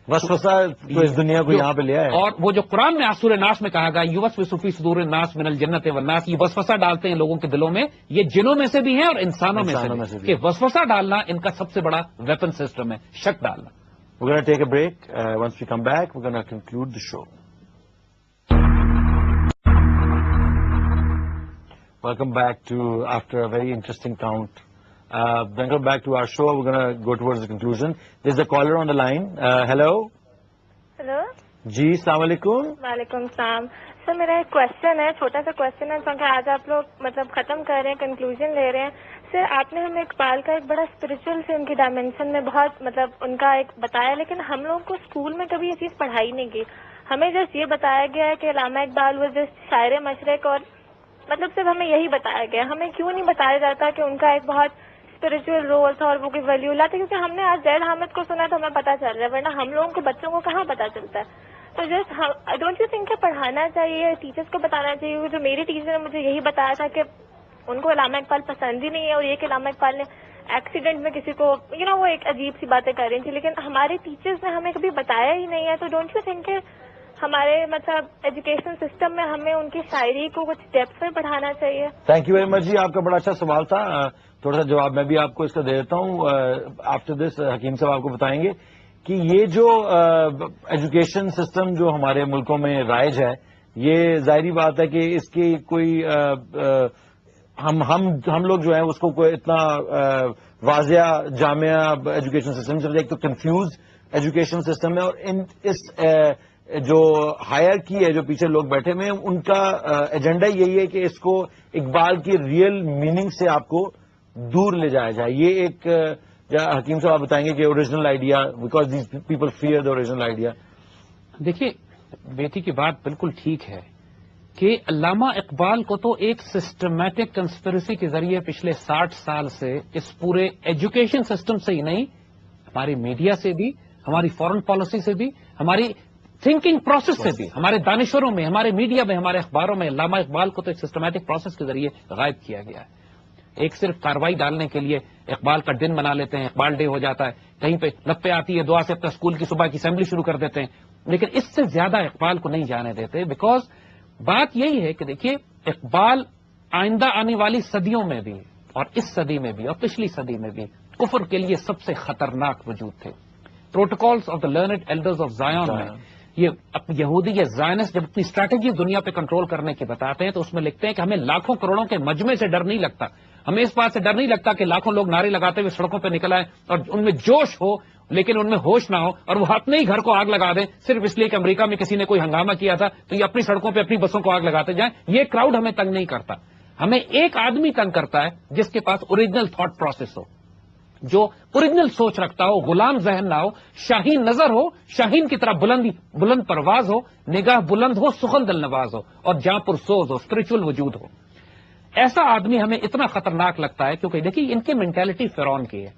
وسوسہ تو اس دنیا کو یہاں پہ لیا ہے. اور وہ جو قرآن میں سورہ ناس میں کہا گیا یوسوسو فی صدور الناس من الجنت والناس، یہ وسوسہ ڈالتے ہیں لوگوں کے دلوں میں، یہ جنوں میں سے بھی ہیں اور انسانوں میں سے بھی، کہ وسوسہ ڈالنا ان کا سب سے بڑا ویپن سسٹم ہے، شک ڈالنا. We're going to take a break. Once we come back, we're going to conclude the show. Welcome back to, after a very interesting count. Welcome back to our show. We're going to go towards the conclusion. There's a caller on the line. Hello. Hello. جی السلام علیکم. وعلیکم السلام. سر میرا ایک question ہے، چھوٹا سا question ہے، کیونکہ آج آپ لوگ مطلب ختم کر رہے ہیں، کنکلوژن لے رہے ہیں. سر آپ نے ہمیں اقبال کا ایک بڑا اسپرچل سے ان کی ڈائمینشن میں بہت مطلب ان کا ایک بتایا، لیکن ہم لوگوں کو اسکول میں کبھی یہ چیز پڑھائی نہیں کی. ہمیں جسٹ یہ بتایا گیا ہے کہ علامہ اقبال وہ جسٹ شاعر مشرق، اور مطلب صرف ہمیں یہی بتایا گیا. ہمیں کیوں نہیں بتایا جاتا کہ ان کا ایک بہت اسپرچل رول تھا اور وہ کوئی ویلیو لاتے؟ کیونکہ ہم نے آج زید حامد کو سنا تو ہمیں پتا چل رہا ہے، ورنہ ہم لوگوں کو بچوں کو کہاں پتا چلتا ہے. تو جسٹ ڈونٹ یو تھنک کہ پڑھانا چاہیے، ٹیچرس کو بتانا چاہیے. جو میری ٹیچر نے مجھے یہی بتایا تھا کہ ان کو علامہ اقبال پسند ہی نہیں ہے، اور یہ کہ علامہ اقبال نے ایکسیڈنٹ میں کسی کو وہ ایک عجیب سی باتیں کر رہی تھی، لیکن ہمارے ٹیچرس نے ہمیں کبھی بتایا ہی نہیں ہے. تو ڈونٹ یو تھنک کہ ہمارے مطلب ایجوکیشن سسٹم میں ہمیں ان کی شاعری کو کچھ ڈیپتھ میں پڑھانا چاہیے؟ تھینک یو ویری مچ جی، آپ کا بڑا اچھا سوال تھا. تھوڑا سا جواب میں بھی آپ کو اس کا دے دیتا ہوں. آفٹر دس حکیم صاحب آپ کو بتائیں گے کہ یہ جو ایجوکیشن سسٹم جو ہمارے ملکوں میں رائج ہے، یہ ظاہری بات ہے کہ اس کی کوئی ہم لوگ جو ہیں اس کو کوئی اتنا واضح جامعہ ایجوکیشن سسٹم سے، ایک تو کنفیوز ایجوکیشن سسٹم ہے، اور اس جو ہائر کی ہے جو پیچھے لوگ بیٹھے ہوئے ہیں ان کا ایجنڈا یہی ہے کہ اس کو اقبال کی ریئل میننگ سے آپ کو دور لے جایا جائے. یہ ایک حکیم صاحب آپ بتائیں گے کہ original idea, because these people fear the original idea. دیکھیے بیٹی کی بات بالکل ٹھیک ہے کہ علامہ اقبال کو تو ایک سسٹمیٹک کنسپریسی کے ذریعے پچھلے 60 سال سے اس پورے ایجوکیشن سسٹم سے ہی نہیں، ہماری میڈیا سے بھی، ہماری فارن پالیسی سے بھی، ہماری تھنکنگ پروسیس سے بھی، ہمارے دانشوروں میں، ہمارے میڈیا میں، ہمارے اخباروں میں علامہ اقبال کو تو ایک سسٹمیٹک پروسیس کے ذریعے غائب کیا گیا ہے. ایک صرف کارروائی ڈالنے کے لیے اقبال کا دن منا لیتے ہیں، اقبال ڈے ہو جاتا ہے، کہیں پہ لپے آتی ہے، دعا سے اپنا اسکول کی صبح کی اسمبلی شروع کر دیتے ہیں، لیکن اس سے زیادہ اقبال کو نہیں جانے دیتے. بیکاز بات یہی ہے کہ دیکھیے اقبال آئندہ آنے والی صدیوں میں بھی، اور اس صدی میں بھی، اور پچھلی صدی میں بھی کفر کے لیے سب سے خطرناک وجود تھے. Protocols of the learned elders of Zion میں یہ یہودی یا زائنسٹ جب اپنی اسٹریٹجی دنیا پہ کنٹرول کرنے کی بتاتے ہیں تو اس میں لکھتے ہیں کہ ہمیں لاکھوں کروڑوں کے مجمع سے ڈر نہیں لگتا، ہمیں اس بات سے ڈر نہیں لگتا کہ لاکھوں لوگ نعرے لگاتے ہوئے سڑکوں پہ نکل آئے اور ان میں جوش ہو لیکن ان میں ہوش نہ ہو، اور وہ اپنے ہی گھر کو آگ لگا دیں صرف اس لیے کہ امریکہ میں کسی نے کوئی ہنگامہ کیا تھا تو یہ اپنی سڑکوں پہ اپنی بسوں کو آگ لگاتے جائیں. یہ کراؤڈ ہمیں تنگ نہیں کرتا، ہمیں ایک آدمی تنگ کرتا ہے جس کے پاس اوریجنل تھاٹ پروسیس ہو، جو اوریجنل سوچ رکھتا ہو، غلام ذہن نہ ہو، شاہین نظر ہو، شاہین کی طرح بلند پرواز ہو، نگاہ بلند ہو، سخن دل نواز ہو، اور جہاں پرسوز ہو، اسپرچل وجود ہو. ایسا آدمی ہمیں اتنا خطرناک لگتا ہے کیونکہ دیکھیے ان کی مینٹلٹی فرعون کی ہے.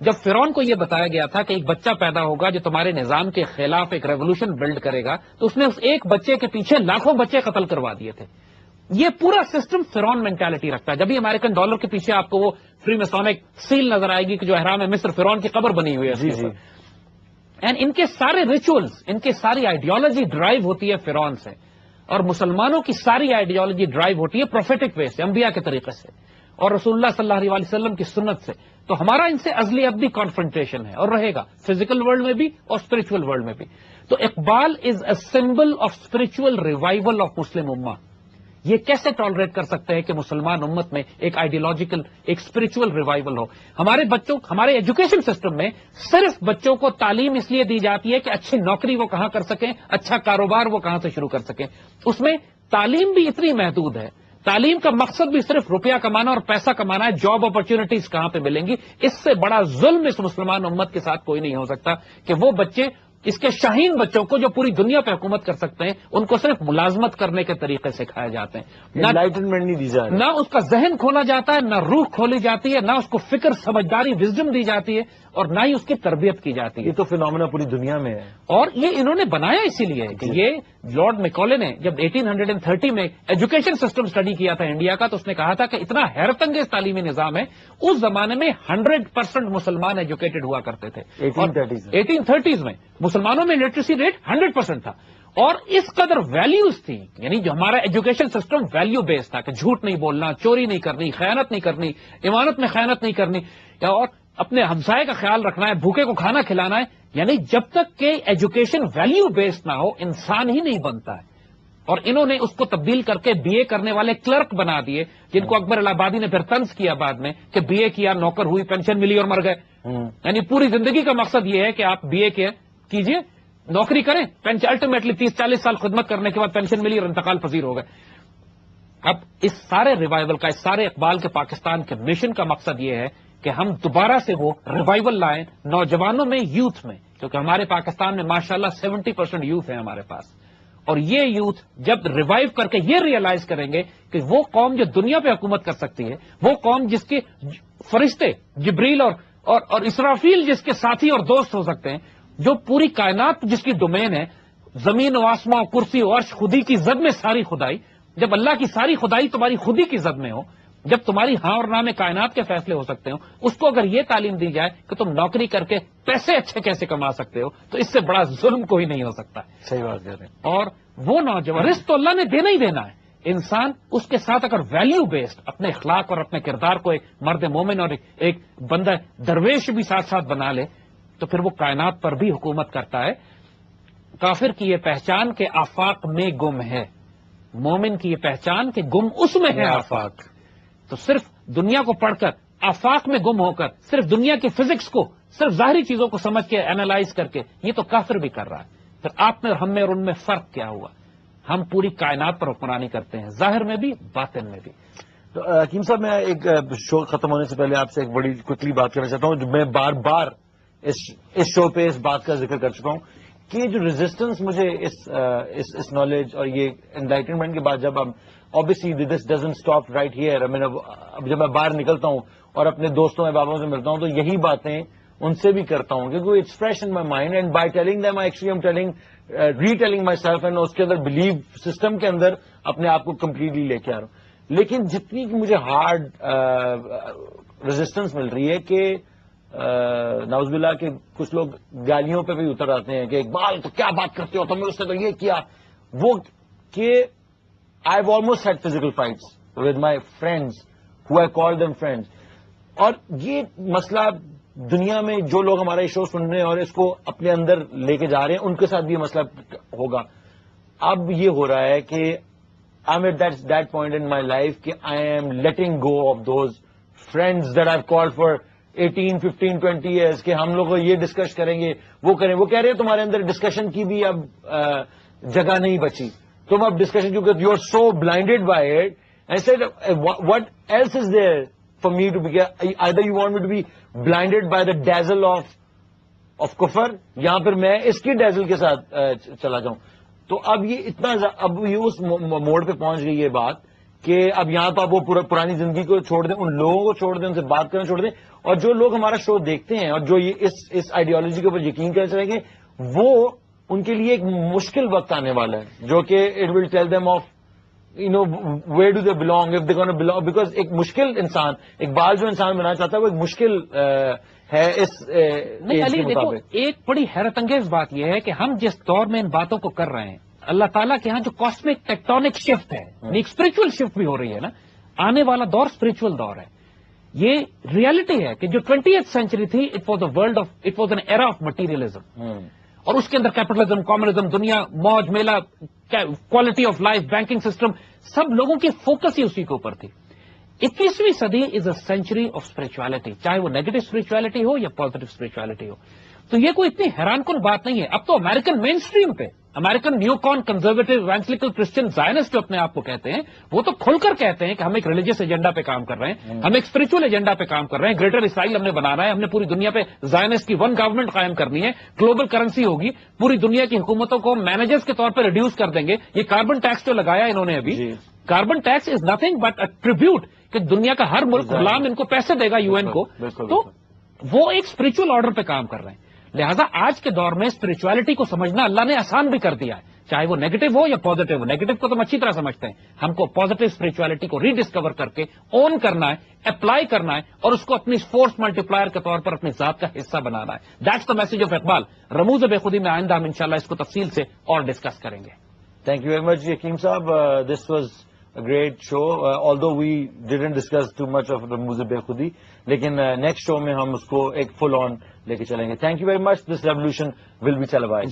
جب فرعون کو یہ بتایا گیا تھا کہ ایک بچہ پیدا ہوگا جو تمہارے نظام کے خلاف ایک ریولوشن بلڈ کرے گا، تو اس نے اس ایک بچے کے پیچھے لاکھوں بچے قتل کروا دیے تھے. یہ پورا سسٹم فرعون مینٹالٹی رکھتا ہے. جب بھی امریکن ڈالر کے پیچھے آپ کو وہ فری میسونک سیل نظر آئے گی کہ جو احرام مصر فرعون کی قبر بنی ہوئی ہے، اینڈ ان کے سارے ریچولز، ان کے ساری آئیڈیالوجی ڈرائیو ہوتی ہے فرعون سے، اور مسلمانوں کی ساری آئیڈیالوجی ڈرائیو ہوتی ہے پروفیٹک وے سے، انبیاء کے طریقے سے، اور رسول اللہ صلی اللہ علیہ وسلم کی سنت سے. تو ہمارا ان سے ازلی ابدی کانفرنٹیشن ہے اور رہے گا، فزیکل ورلڈ میں بھی اور اسپرچل ورلڈ میں بھی. تو Iqbal is a symbol of spiritual revival of Muslim ummah. یہ کیسے ٹالریٹ کر سکتے ہیں کہ مسلمان امت میں ایک آئیڈیالوجیکل، ایک اسپرچل ریوائول ہو؟ ہمارے بچوں، ہمارے ایجوکیشن سسٹم میں صرف بچوں کو تعلیم اس لیے دی جاتی ہے کہ اچھی نوکری وہ کہاں کر سکیں، اچھا کاروبار وہ کہاں سے شروع کر سکیں. اس میں تعلیم بھی اتنی محدود ہے، تعلیم کا مقصد بھی صرف روپیہ کمانا اور پیسہ کمانا ہے، جاب اپرچونٹیز کہاں پہ ملیں گی. اس سے بڑا ظلم اس مسلمان امت کے ساتھ کوئی نہیں ہو سکتا کہ وہ بچے، اس کے شاہین بچوں کو جو پوری دنیا پہ حکومت کر سکتے ہیں، ان کو صرف ملازمت کرنے کے طریقے سکھائے جاتے ہیں. انلائٹنمنٹ نہیں دی جاتی، نہ اس کا ذہن کھولا جاتا ہے، نہ روح کھولی جاتی ہے، نہ اس کو فکر، سمجھداری، وزڈم دی جاتی ہے، اور نہ ہی اس کی تربیت کی جاتی ہے. یہ تو فینومینا پوری دنیا میں ہے، اور یہ انہوں نے بنایا اسی لیے کہ یہ لارڈ میکولے نے جب 1830 میں ایجوکیشن سسٹم اسٹڈی کیا تھا انڈیا کا، تو اس نے کہا تھا کہ اتنا حیرت انگیز تعلیمی نظام ہے، اس زمانے میں 100% مسلمان ایجوکیٹڈ ہوا کرتے تھے. 1830s میں مسلمانوں میں لٹریسی ریٹ 100% تھا، اور اس قدر ویلیوز تھی، یعنی جو ہمارا ایجوکیشن سسٹم ویلیو بیس تھا کہ جھوٹ نہیں بولنا، چوری نہیں کرنی، خیانت نہیں کرنی، امانت میں خیانت نہیں کرنی، اور اپنے ہمسائے کا خیال رکھنا ہے، بھوکے کو کھانا کھلانا ہے. یعنی جب تک کہ ایجوکیشن ویلیو بیسڈ نہ ہو انسان ہی نہیں بنتا ہے. اور انہوں نے اس کو تبدیل کر کے بی اے کرنے والے کلرک بنا دیے، جن کو اکبر الہ آبادی نے پھر طنز کیا بعد میں کہ بی اے کیا، نوکر ہوئی، پینشن ملی اور مر گئے. یعنی پوری زندگی کا مقصد یہ ہے کہ آپ بی اے کیجئے، نوکری کریں، الٹیمیٹلی 30-40 سال خدمت کرنے کے بعد پینشن ملی اور انتقال پذیر ہو گئے. اب اس سارے ریوائول کا، اس سارے اقبال کے پاکستان کے مشن کا مقصد یہ ہے کہ ہم دوبارہ سے وہ ریوائول لائیں نوجوانوں میں، یوتھ میں، کیونکہ ہمارے پاکستان میں ماشاءاللہ 70% یوتھ ہے ہمارے پاس. اور یہ یوتھ جب ریوائیو کر کے یہ ریئلائز کریں گے کہ وہ قوم جو دنیا پہ حکومت کر سکتی ہے، وہ قوم جس کے فرشتے جبریل اور اسرافیل جس کے ساتھی اور دوست ہو سکتے ہیں، جو پوری کائنات جس کی ڈومین ہے، زمین و آسمان، کرسی و عرش، خودی کی زد میں ساری خدائی، جب اللہ کی ساری خدائی تمہاری خودی کی زد میں ہو، جب تمہاری ہاں اور نہ میں کائنات کے فیصلے ہو سکتے ہو، اس کو اگر یہ تعلیم دی جائے کہ تم نوکری کر کے پیسے اچھے کیسے کما سکتے ہو، تو اس سے بڑا ظلم کوئی نہیں ہو سکتا. صحیح بات کہہ رہے ہیں. اور وہ نوجوان رزق تو اللہ نے دینا ہی دینا ہے. انسان اس کے ساتھ اگر ویلیو بیسڈ اپنے اخلاق اور اپنے کردار کو ایک مرد مومن اور ایک بندہ درویش بھی ساتھ ساتھ بنا لے، تو پھر وہ کائنات پر بھی حکومت کرتا ہے. کافر کی یہ پہچان کہ آفاق میں گم ہے، مومن کی یہ پہچان کہ گم اس میں ہے آفاق. تو صرف دنیا کو پڑھ کر، آفاق میں گم ہو کر، صرف دنیا کی فزکس کو، صرف ظاہری چیزوں کو سمجھ کے انالائز کر کے، یہ تو کافر بھی کر رہا ہے. پھر آپ میں اور ہم میں اور ان میں فرق کیا ہوا؟ ہم پوری کائنات پر حکمرانی کرتے ہیں، ظاہر میں بھی، باطن میں بھی. تو حکیم صاحب، میں ایک شو ختم ہونے سے پہلے آپ سے ایک بڑی کوئکلی بات کرنا چاہتا ہوں، جو میں بار بار اس شو پہ اس بات کا ذکر کر چکا ہوں کہ جو ریزسٹنس مجھے اس نالج اور یہ انلائٹنمنٹ کے بعد، جب ہم obviously this doesn't stop right here. I mean, اب جب میں باہر نکلتا ہوں اور اپنے دوستوں میں بابوں سے ملتا ہوں تو یہی باتیں ان سے بھی کرتا ہوں، کیونکہ it's fresh in my mind, and by telling them actually am telling retelling myself, and اس کے اندر بلیو سسٹم کے اندر اپنے آپ کو کمپلیٹلی لے کے آ رہا ہوں. لیکن جتنی مجھے ہارڈ ریزسٹنس مل رہی ہے کہ نعوذ باللہ کہ کچھ لوگ گالیوں پہ بھی اتر آتے ہیں کہ اقبال تو کیا بات کرتے ہو تم، اس نے تو یہ کیا، وہ کہ I've almost had physical fights with my friends who I call them friends. اور یہ مسئلہ دنیا میں جو لوگ ہمارا یہ شو سن رہے ہیں اور اس کو اپنے اندر لے کے جا رہے ہیں، ان کے ساتھ بھی یہ مسئلہ ہوگا. اب یہ ہو رہا ہے کہ I'm at that point in my life کہ I am letting go of those friends that I've called for 18, 15, 20 years کہ ہم لوگ یہ ڈسکس کریں گے، وہ کریں. وہ کہہ رہے ہیں تمہارے اندر ڈسکشن کی بھی اب جگہ نہیں بچی، تم اب ڈسکشن کیونکہ you are so blinded by it. I said what else is there for me to be, either you want me to be blinded by the dazzle of کفر، یا پھر میں اس کی ڈیزل کے ساتھ چلا جاؤں. تو اب یہ اتنا، اب یہ اس موڑ پہ پہنچ گئی یہ بات کہ اب یہاں تو آپ وہ پرانی زندگی کو چھوڑ دیں، ان لوگوں کو چھوڑ دیں، ان سے بات کرنا چھوڑ دیں، اور جو لوگ ہمارا شو دیکھتے ہیں اور جو یہ اس آئیڈیالوجی کے اوپر یقین کرنا چاہیں گے، وہ ان کے لیے ایک مشکل وقت آنے والا ہے، جو کہ it will tell them of where do they belong, if they gonna belong, because ایک مشکل انسان، اقبال جو انسان بنانا چاہتا ہے وہ ایک مشکل ہے اس علی. دیکھو، ایک بڑی حیرت انگیز بات یہ ہے کہ ہم جس دور میں ان باتوں کو کر رہے ہیں، اللہ تعالیٰ کے ہاں جو کاسمک ٹیکٹونک شفٹ ہے، ایک اسپرچل شفٹ بھی ہو رہی ہے نا، آنے والا دور اسپرچل دور ہے. یہ ریئلٹی ہے کہ جو 20th سینچری تھی، it was an era of materialism, اور اس کے اندر کیپٹلزم، کامونزم، دنیا، موج میلہ، quality of life, banking system, سب لوگوں کی فوکس ہی اسی کے اوپر تھی. 21ویں صدی از اے سینچری آف اسپرچولیٹی، چاہے وہ نیگیٹو اسپرچولیٹی ہو یا پازیٹو اسپرچولیٹی ہو. تو یہ کوئی اتنی حیران کن بات نہیں ہے. اب تو امریکن مین اسٹریم پہ، امریکن نیو کون کنزرویٹو ایوانجیلیکل کرسچن زائنسٹ جو اپنے آپ کو کہتے ہیں، وہ تو کھل کر کہتے ہیں کہ ہم ایک ریلیجیس ایجنڈا پہ کام کر رہے ہیں، ہم ایک اسپرچل ایجنڈا پہ کام کر رہے ہیں، گریٹر اسرائیل ہم نے بنانا ہے، ہم نے پوری دنیا پہ زائنسٹ کی ون گورنمنٹ قائم کرنی ہے، گلوبل کرنسی ہوگی، پوری دنیا کی حکومتوں کو مینیجرز کے طور پہ ریڈیوس کر دیں گے. یہ کاربن ٹیکس جو لگایا انہوں نے ابھی، carbon tax is nothing but a tribute کہ دنیا کا ہر ملک غلام ان کو پیسے دے گا یو این کو. تو وہ ایک اسپرچل آرڈر پہ کام کر رہے ہیں. لہذا آج کے دور میں اسپرچولیٹی کو سمجھنا اللہ نے آسان بھی کر دیا ہے. چاہے وہ نیگیٹو ہو یا پازیٹو ہو. نیگیٹو کو تو ہم اچھی طرح سمجھتے ہیں, ہم کو پازیٹو اسپرچولیٹی کو ری ڈسکور کر کے اون کرنا ہے, اپلائی کرنا ہے, اور اس کو اپنی فورس ملٹی پلائر کے طور پر اپنی ذات کا حصہ بنانا ہے. That's the message of Iqbal. Rumuz Bekhudi میں آئندہ ہم انشاءاللہ اس کو تفصیل سے اور ڈسکس کریں گے. تھینک یو ویری مچ حکیم صاحب. This was a great show, although we didn't discuss too much of رموز بے خودی, لیکن نیکسٹ شو میں ہم اس کو ایک فل آن لے کے چلیں گے. Thank you very much. This revolution will be televised.